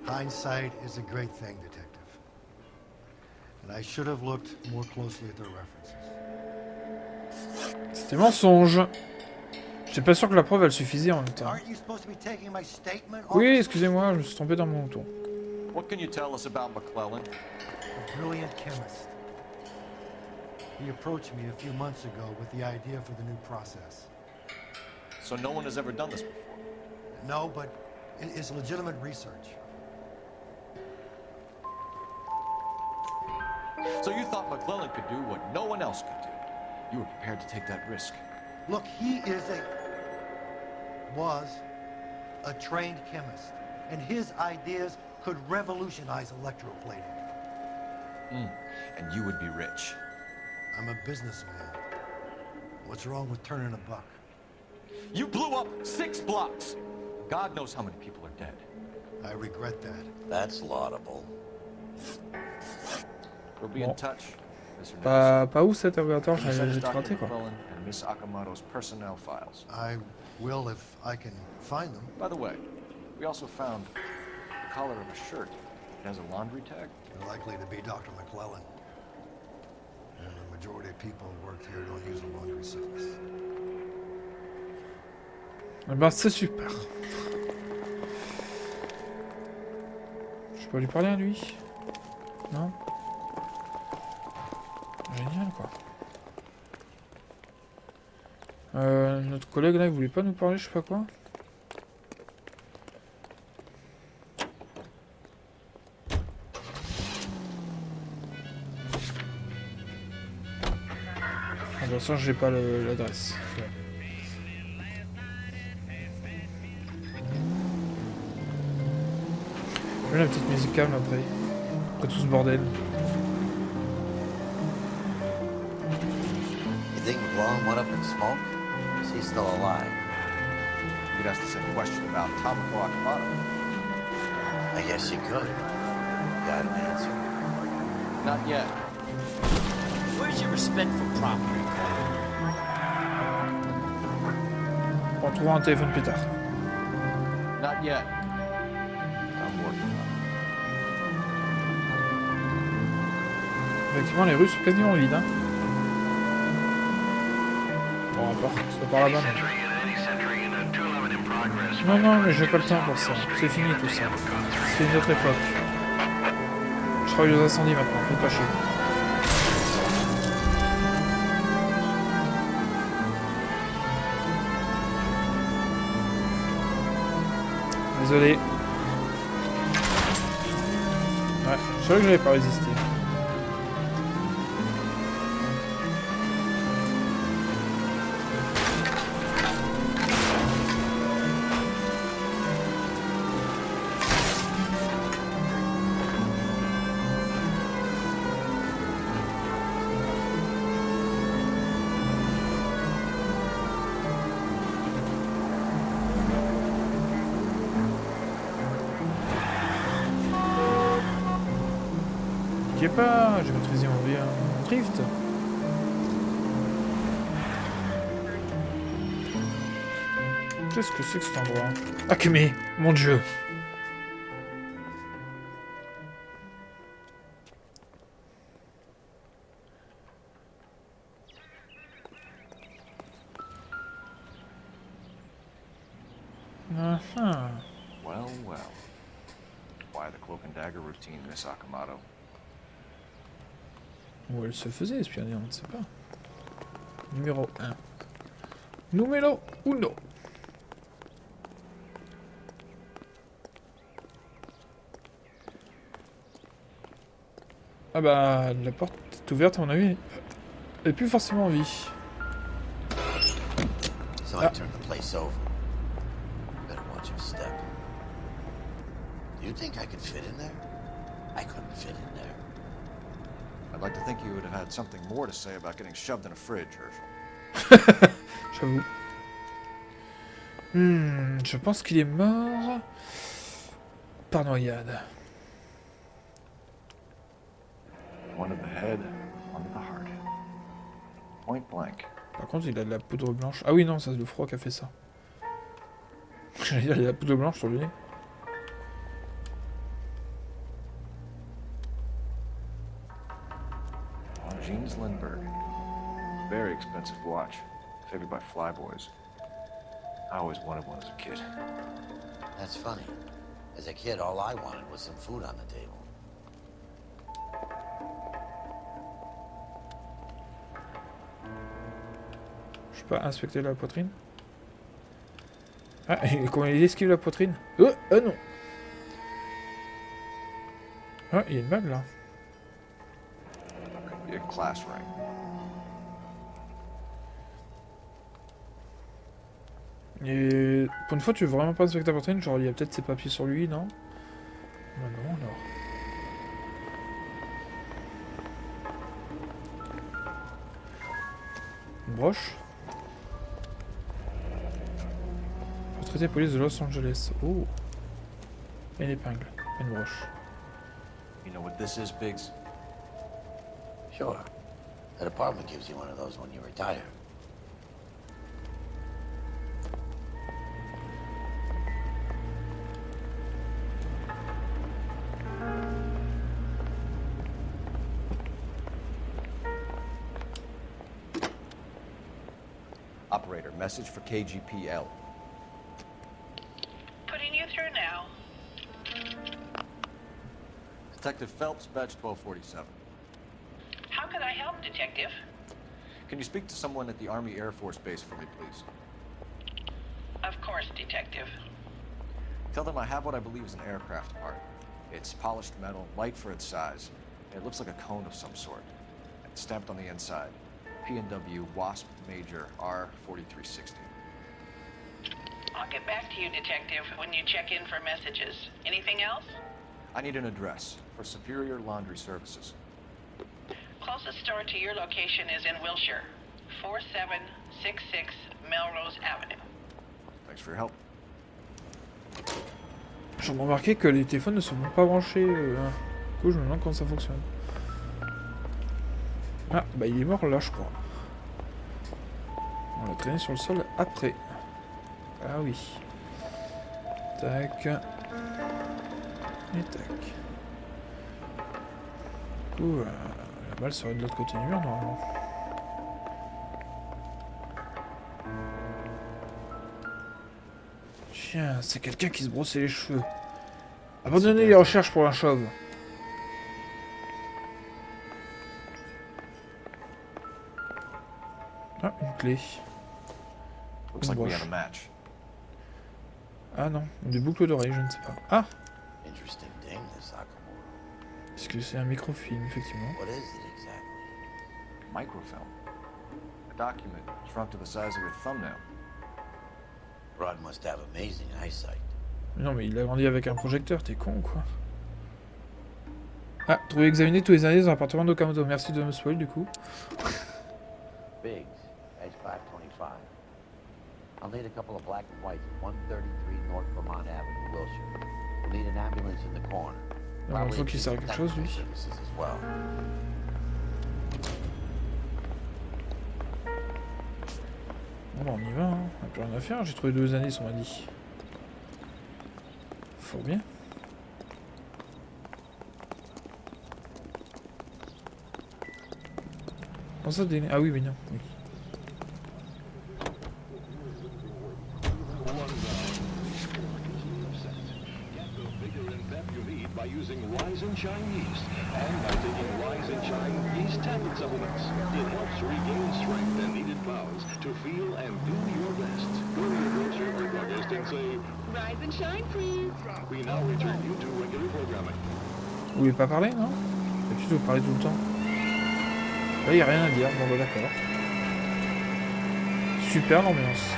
S18: Hindsight is a great thing, detective. And I should have looked more closely at their references.
S1: C'était mensonge. J'étais pas sûr que la preuve elle suffisait en même temps.
S18: Aren't you supposed to be taking my statement?
S1: Oui, excusez-moi, je me suis trompé dans mon ton.
S13: What can you tell us about McClellan?
S18: A brilliant chemist. He approached me a few months ago with the idea for the new process.
S13: So no one has ever done this before?
S18: No, but it's legitimate research.
S13: So you thought McClellan could do what no one else could do. You were prepared to take that risk.
S18: Look, he was a trained chemist, and his ideas could revolutionize electroplating.
S13: And you would be rich.
S18: I'm a businessman. What's wrong with turning a buck?
S13: You blew up 6 blocks! God knows how many people are dead.
S18: I regret that.
S12: That's laudable.
S13: We'll be in touch, Mr.
S1: Pas où cet interrogatoire, j'ai raté quoi.
S13: And Miss Akamoto's personnel files.
S18: I will if I can find them.
S13: By the way, we also found the collar of a shirt. It has a laundry tag.
S18: Likely to be Dr. McClellan. And the majority of people who work here don't use a laundry service.
S1: Eh ben c'est super. Je peux lui parler à lui? Non? Génial quoi. Notre collègue là il voulait pas nous parler, je sais pas quoi. Ah bah ça j'ai pas l'adresse. Je mets la petite musique calme après tout ce bordel.
S12: You think McClellan went up in smoke? Is he still alive?
S13: You'd ask the same question about Tomoko Akamoto.
S12: I guess you could. Got an answer?
S13: Not yet.
S12: Where's your respect for property?
S1: On trouvera un téléphone plus tard.
S13: Not yet. I'm working on it.
S1: Effectivement, les rues sont quasiment vides. Hein. Bon, à part, ça part là-bas. Non, non, mais j'ai pas le temps pour ça. C'est fini tout ça. C'est une autre époque. Je travaille aux incendies maintenant, faites pas chier. Désolé. Ouais, je savais que j'avais pas résisté. Pas, j'ai maîtrisé mon drift. Qu'est-ce que c'est que cet endroit? Ah que mais, mon dieu.
S13: Well, well. Why the cloak and dagger routine, Miss Akamoto?
S1: Où elle se faisait espionner, on ne sait pas. Numéro 1. Numéro 1. Ah bah, la porte est ouverte à mon avis. Elle est plus forcément en vie.
S12: So I turned the place over. Better watch your step. Do you think I could fit in there? I couldn't fit in there.
S13: I'd like to think you would have had something more to say about getting shoved in a fridge, Herschel.
S1: J'avoue. Je pense qu'il est mort par noyade.
S14: One to the head, one to the heart. Point blank.
S1: Par contre, il a de la poudre blanche. Ah oui, non, ça c'est le froid qui a fait ça. J'allais dire, il a de la poudre blanche sur le nez.
S14: Jeans Lindbergh. Very expensive watch. Favored by flyboys. I always wanted one as a kid.
S12: That's funny. As a kid, all I wanted was some food on the table.
S1: Je peux pas inspecter la poitrine. Ah, et comment il esquive la poitrine? Oh non. Ah, il y a une bague là.
S14: Could be a class ring.
S1: Et pour une fois, tu veux vraiment pas inspecter ta poitrine? Genre, il y a peut-être ses papiers sur lui, non? Bah non, alors. Une broche. Retraité police de Los Angeles. Oh. Et une épingle. Une broche.
S13: You know what this is, Biggs?
S12: Sure. That apartment gives you one of those when you retire.
S13: Operator, message for KGPL.
S19: Putting you through now.
S13: Detective Phelps, badge 1247.
S19: How can I help, Detective?
S13: Can you speak to someone at the Army Air Force Base for me, please?
S19: Of course, Detective.
S13: Tell them I have what I believe is an aircraft part. It's polished metal, light for its size. It looks like a cone of some sort. It's stamped on the inside. P&W Wasp Major R4360.
S19: I'll get back to you, Detective, when you check in for messages. Anything else?
S13: I need an address for Superior Laundry Services.
S19: Closest store to your location is in Wilshire, 4766 Melrose Avenue.
S13: Thanks for your help.
S1: J'ai remarqué que les téléphones ne sont pas branchés. Du coup, je me demande comment ça fonctionne. Ah, bah il est mort là, je crois. On l'a traîné sur le sol après. Ah oui. Tac. Et tac. Du coup, la balle serait de l'autre côté du mur normalement. Tiens, c'est quelqu'un qui se brossait les cheveux. Abandonnez les recherches pour un chauve. Ah, une clé.
S13: Looks like we have a match.
S1: Ah non, des boucles d'oreilles, je ne sais pas. Ah!
S12: Interesting thing, this Akamoto.
S1: Est-ce que c'est un microfilm, effectivement?
S12: What is it exactly?
S13: Microfilm. A document shrunk to the size of your thumbnail.
S12: Rod must have amazing eyesight.
S1: Non, mais il a grandi avec un projecteur, t'es con ou quoi? Ah, trouver examiner tous les indices dans l'appartement d'Okamoto. Merci de me spoil du coup.
S12: Biggs, edge 525. I'll need a couple of black and whites at 133 North Vermont Avenue, Wilshire. We'll need an ambulance in the corner.
S1: Non, il faut qu'il serve à quelque chose, lui.
S12: Well.
S1: Bon, bah, on y va, hein. On n'a plus rien à faire. J'ai trouvé 2 indices, on m'a dit. Fort bien. Comment ça, des... Ah oui, mais non. Oui.
S20: By using Rise and Shine yeast, and by taking Rise and Shine yeast tablet supplements. It helps regain strength and needed powers to feel and do your best. Go to your grocer or druggist and say, Rise and Shine, please. We now return you to regular programming.
S1: Vous voulez pas parler, non? D'habitude, vous parlez tout le temps. Là, il n'y a rien à dire. Bon, bah d'accord. Super l'ambiance.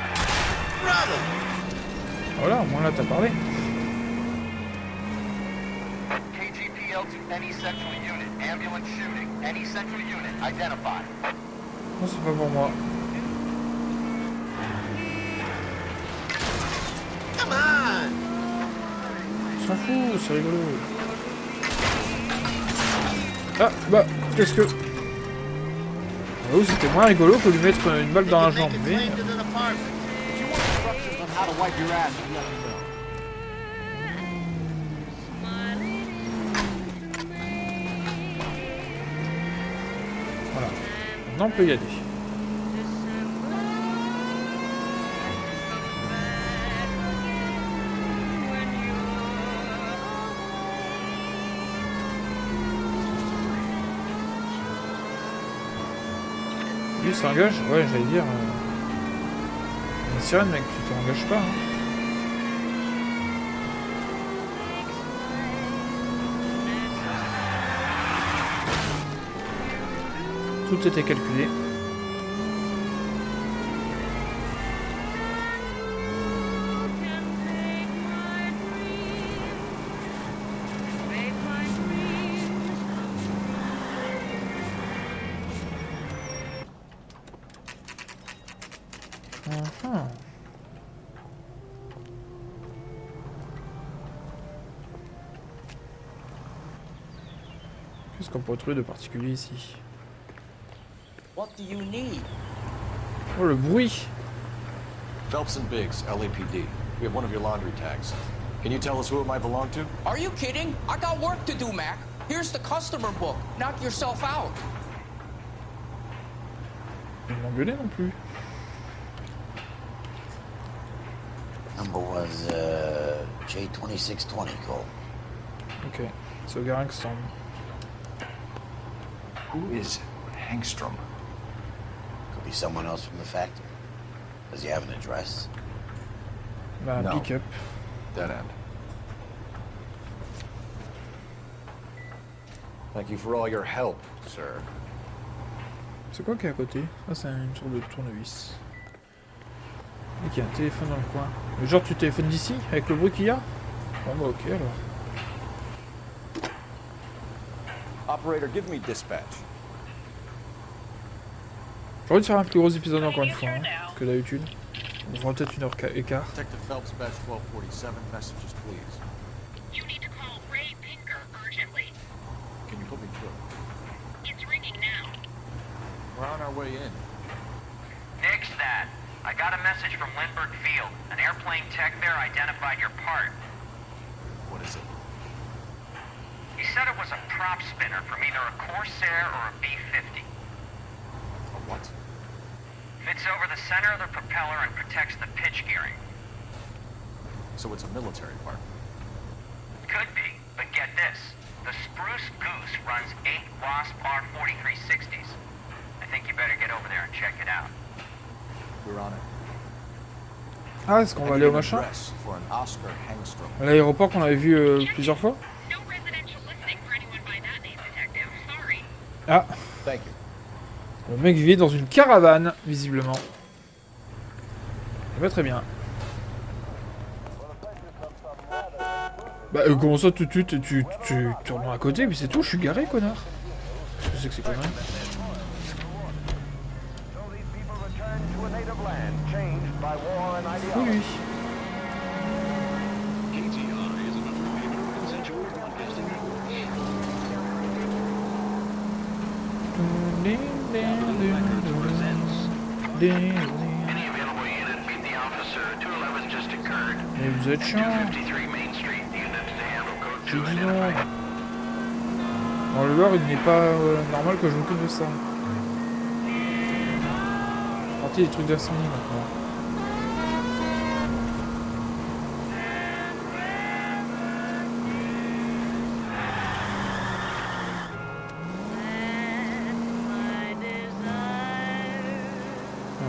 S1: Voilà, au moins là, t'as parlé.
S2: To any central unit. Ambulance shooting. Any central unit. Identify.
S1: Non, c'est pas pour moi.
S12: Come on!
S1: On s'en fout, c'est rigolo. Ah, bah, qu'est-ce que... Oh, c'était moins rigolo que lui mettre une balle dans la jambe, mais... Voilà. Maintenant, on peut y aller. Lui s'engage, ouais, j'allais dire. Une sirène, mec, tu t'engages pas. Hein. Tout était calculé. Qu'est-ce qu'on pourrait trouver de particulier ici?
S12: What do you need?
S1: Oh, le bruit!
S13: Phelps and Biggs, LAPD. We have one of your laundry tags. Can you tell us who it might belong to?
S21: Are you kidding? I got work to do, Mac. Here's the customer book. Knock yourself out.
S1: Il m'engueulait non plus.
S12: Number was J2620, Cole.
S1: Ok, c'est au gars Hangstrom.
S13: Who is Hangstrom?
S12: Could be someone else from the factory. Does he have an address?
S1: Bah,
S13: No.
S1: pick-up.
S13: Dead end. Thank you for all your help, sir.
S1: C'est quoi qui est à côté? Ah, c'est une sorte de tournevis. Et qu'il y a un téléphone dans le coin. Mais genre, tu téléphones d'ici, avec le bruit qu'il y a? Bon, bah, ok, alors.
S13: Operator, give me dispatch.
S1: J'ai envie de faire un plus gros épisode encore une fois, hein, que d'habitude. On fera peut-être 1h écart.
S13: Detective Phelps, badge 1247, messages, please.
S19: You need to call Ray Pinker urgently.
S13: Can you put me through?
S19: It's ringing now.
S13: We're on our way in.
S15: Nix that. I got a message from Lindbergh Field. An airplane tech there identified your part.
S13: What is it?
S15: He said it was a prop spinner from either a Corsair or a B-50.
S13: A what?
S15: Fits over the center of the propeller and protects the pitch gearing.
S13: So it's a military part.
S15: Could be, but get this. The Spruce Goose runs 8 Wasp R4360s. I think you better get over there and check it out.
S13: We're on it.
S1: Ah, est-ce qu'on va aller au machin?
S13: Address for an Oscar Hangstrom.
S1: À l'aéroport qu'on avait vu plusieurs fois?
S19: No residential listing for anyone by that name, detective. Sorry.
S1: Ah,
S13: Thank you.
S1: le mec vivait dans une caravane, visiblement. Pas très bien. Bah, comment ça, tu tournes à côté, puis c'est tout, je suis garé, connard. Qu'est-ce que c'est que ces conneries? Fou, lui. Mais vous êtes chiant. J'ai dit non. Dans le lore, il n'est pas normal que je m'occupe de ça. Partie des trucs d'incendie maintenant.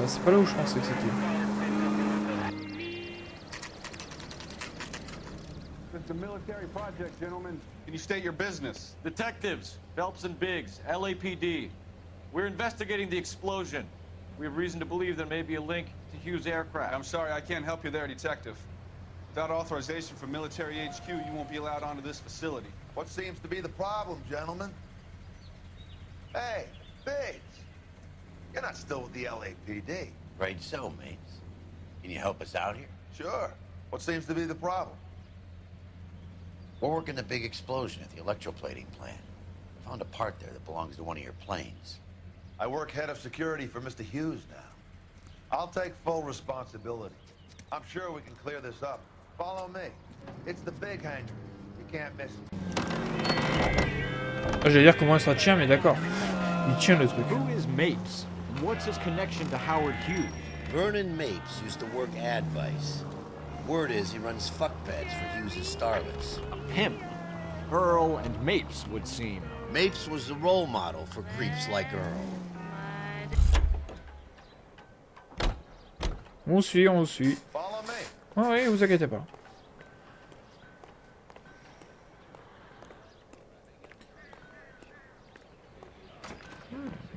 S1: C'est pas là où je pensais que c'était.
S6: It's a military project, gentlemen. Can you state your business? Detectives, Phelps and Biggs, LAPD. We're investigating the explosion. We have reason to believe there may be a link to Hughes' aircraft.
S9: I'm sorry, I can't help you there, Detective. Without authorization from Military HQ, you won't be allowed onto this facility.
S2: What seems to be the problem, gentlemen? Hey, Biggs. You're not still with the LAPD.
S12: Afraid so, mates. Can you help us out here?
S2: Sure. What seems to be the problem? We're working the big explosion at the electroplating plant.
S12: Found a part there that belongs to one of your planes.
S2: I work head of security for Mr. Hughes now. I'll take full responsibility. I'm sure we can clear this up. Follow me. It's the big hangar. You can't miss it.
S1: Ah, j'allais dire comment ça tient, mais d'accord. Il tient le truc.
S13: Who is Mapes? And what's his connection to Howard Hughes?
S12: Vernon Mapes used to work Advice. Word is he runs fuck beds for Hughes' starlets.
S13: A pimp. Earl and Mapes would seem.
S12: Mapes was the role model for creeps like Earl.
S1: On suit, on suit. Ah oui, vous inquiétez pas.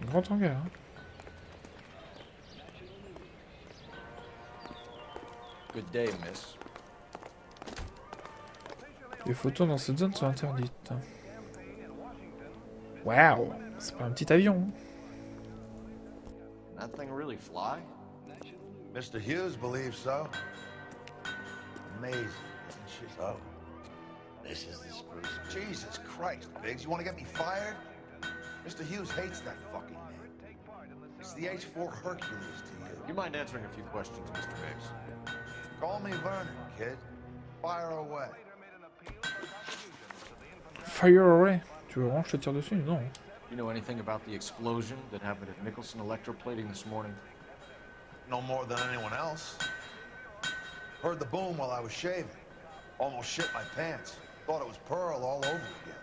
S1: Grand hangar. Hein.
S13: Good day, miss.
S1: Les photos dans cette zone sont interdites. Waouh, c'est pas un petit avion.
S13: That thing really fly?
S2: Mr. Hughes believes so. Amazing, isn't she?
S12: So, this is the spruce.
S2: Jesus Christ, Biggs, you want to get me fired? Mr. Hughes hates that fucking man. It's the H-4 Hercules to you.
S13: You mind answering a few questions, Mr. Mapes?
S2: Call me Vernon, kid. Fire away.
S1: Fire away. Tu veux vraiment que je te tire dessus? Non.
S13: You know anything about the explosion that happened at Nicholson Electroplating this morning?
S2: No more than anyone else. Heard the boom while I was shaving. Almost shit my pants. Thought it was Pearl all over again.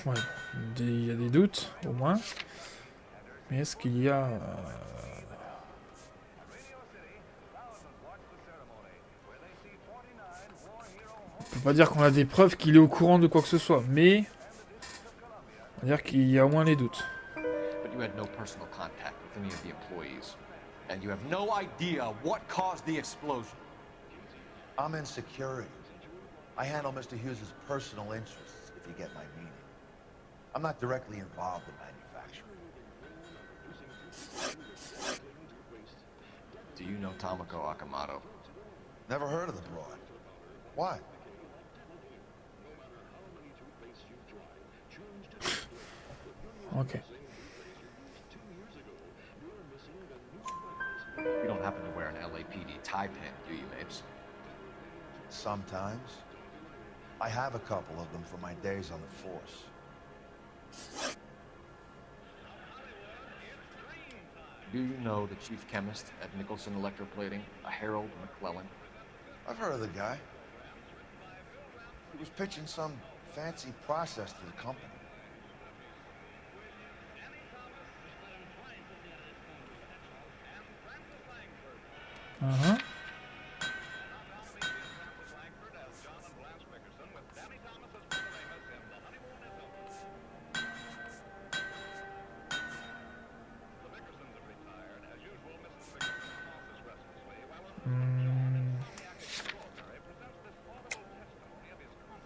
S1: Ouais, il y a des doutes, au moins. Mais est-ce qu'il y a... On peut pas dire qu'on a des preuves qu'il est au courant de quoi que ce soit, mais... On va dire qu'il y a au moins les doutes.
S13: But you had no personal contact with any of the employees. And you have no idea what caused the explosion.
S2: I'm in security. I handle Mr. Hughes' personal interests, if you get my meaning. I'm not directly involved in manufacturing.
S13: Do you know Tomoko Akamoto?
S2: Never heard of the broad. Why?
S1: Okay.
S13: You don't happen to wear an LAPD tie pin, do you, Mapes?
S2: Sometimes. I have a couple of them from my days on the force.
S13: Do you know the chief chemist at Nicholson Electroplating, a Harold McClellan?
S2: I've heard of the guy. He was pitching some fancy process to the company.
S1: Uh-huh.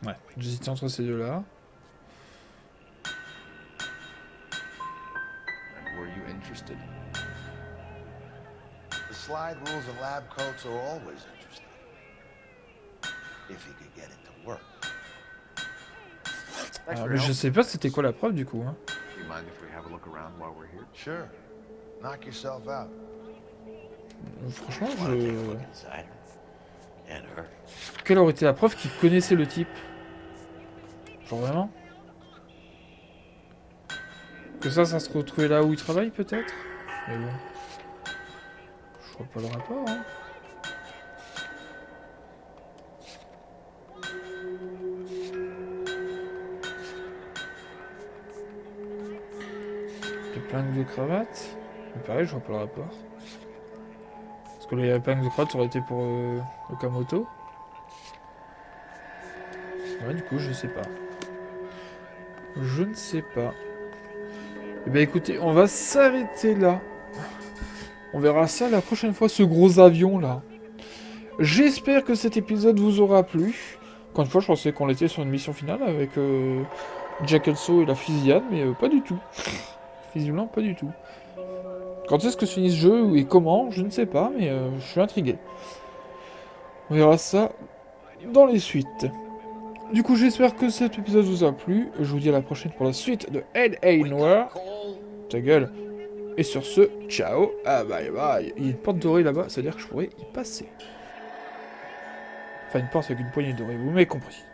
S1: Ouais, j'hésitais entre ces deux-là.
S13: Were you interested?
S2: The slide rules of lab coats are always interesting. If you could get it to work.
S1: Ah, mais je sais pas c'était quoi la preuve du coup. Hein.
S13: Do you mind if we have a look around while we're here?
S2: Sure. Knock yourself out.
S1: Franchement, je... Quelle aurait été la preuve qu'il connaissait le type? Genre vraiment? Que ça se retrouvait là où il travaille peut-être? Mais bon. Je vois pas le rapport, hein. Épingle de cravate? Mais pareil, je vois pas le rapport. Parce que les épingles de cravate ça aurait été pour Okamoto. Ouais, du coup, je sais pas. Je ne sais pas. Eh ben écoutez, on va s'arrêter là. On verra ça la prochaine fois, ce gros avion là. J'espère que cet épisode vous aura plu. Encore une fois, je pensais qu'on était sur une mission finale avec Jack Elso et la fusillade, mais pas du tout. Visiblement, pas du tout. Quand est-ce que se finit ce jeu et comment, je ne sais pas, mais je suis intrigué. On verra ça dans les suites. Du coup, j'espère que cet épisode vous a plu. Je vous dis à la prochaine pour la suite de L.A Noire. Ta gueule. Et sur ce, ciao, bye bye. Il y a une porte dorée là-bas, c'est-à-dire que je pourrais y passer. Enfin, une porte avec une poignée dorée, vous m'avez compris.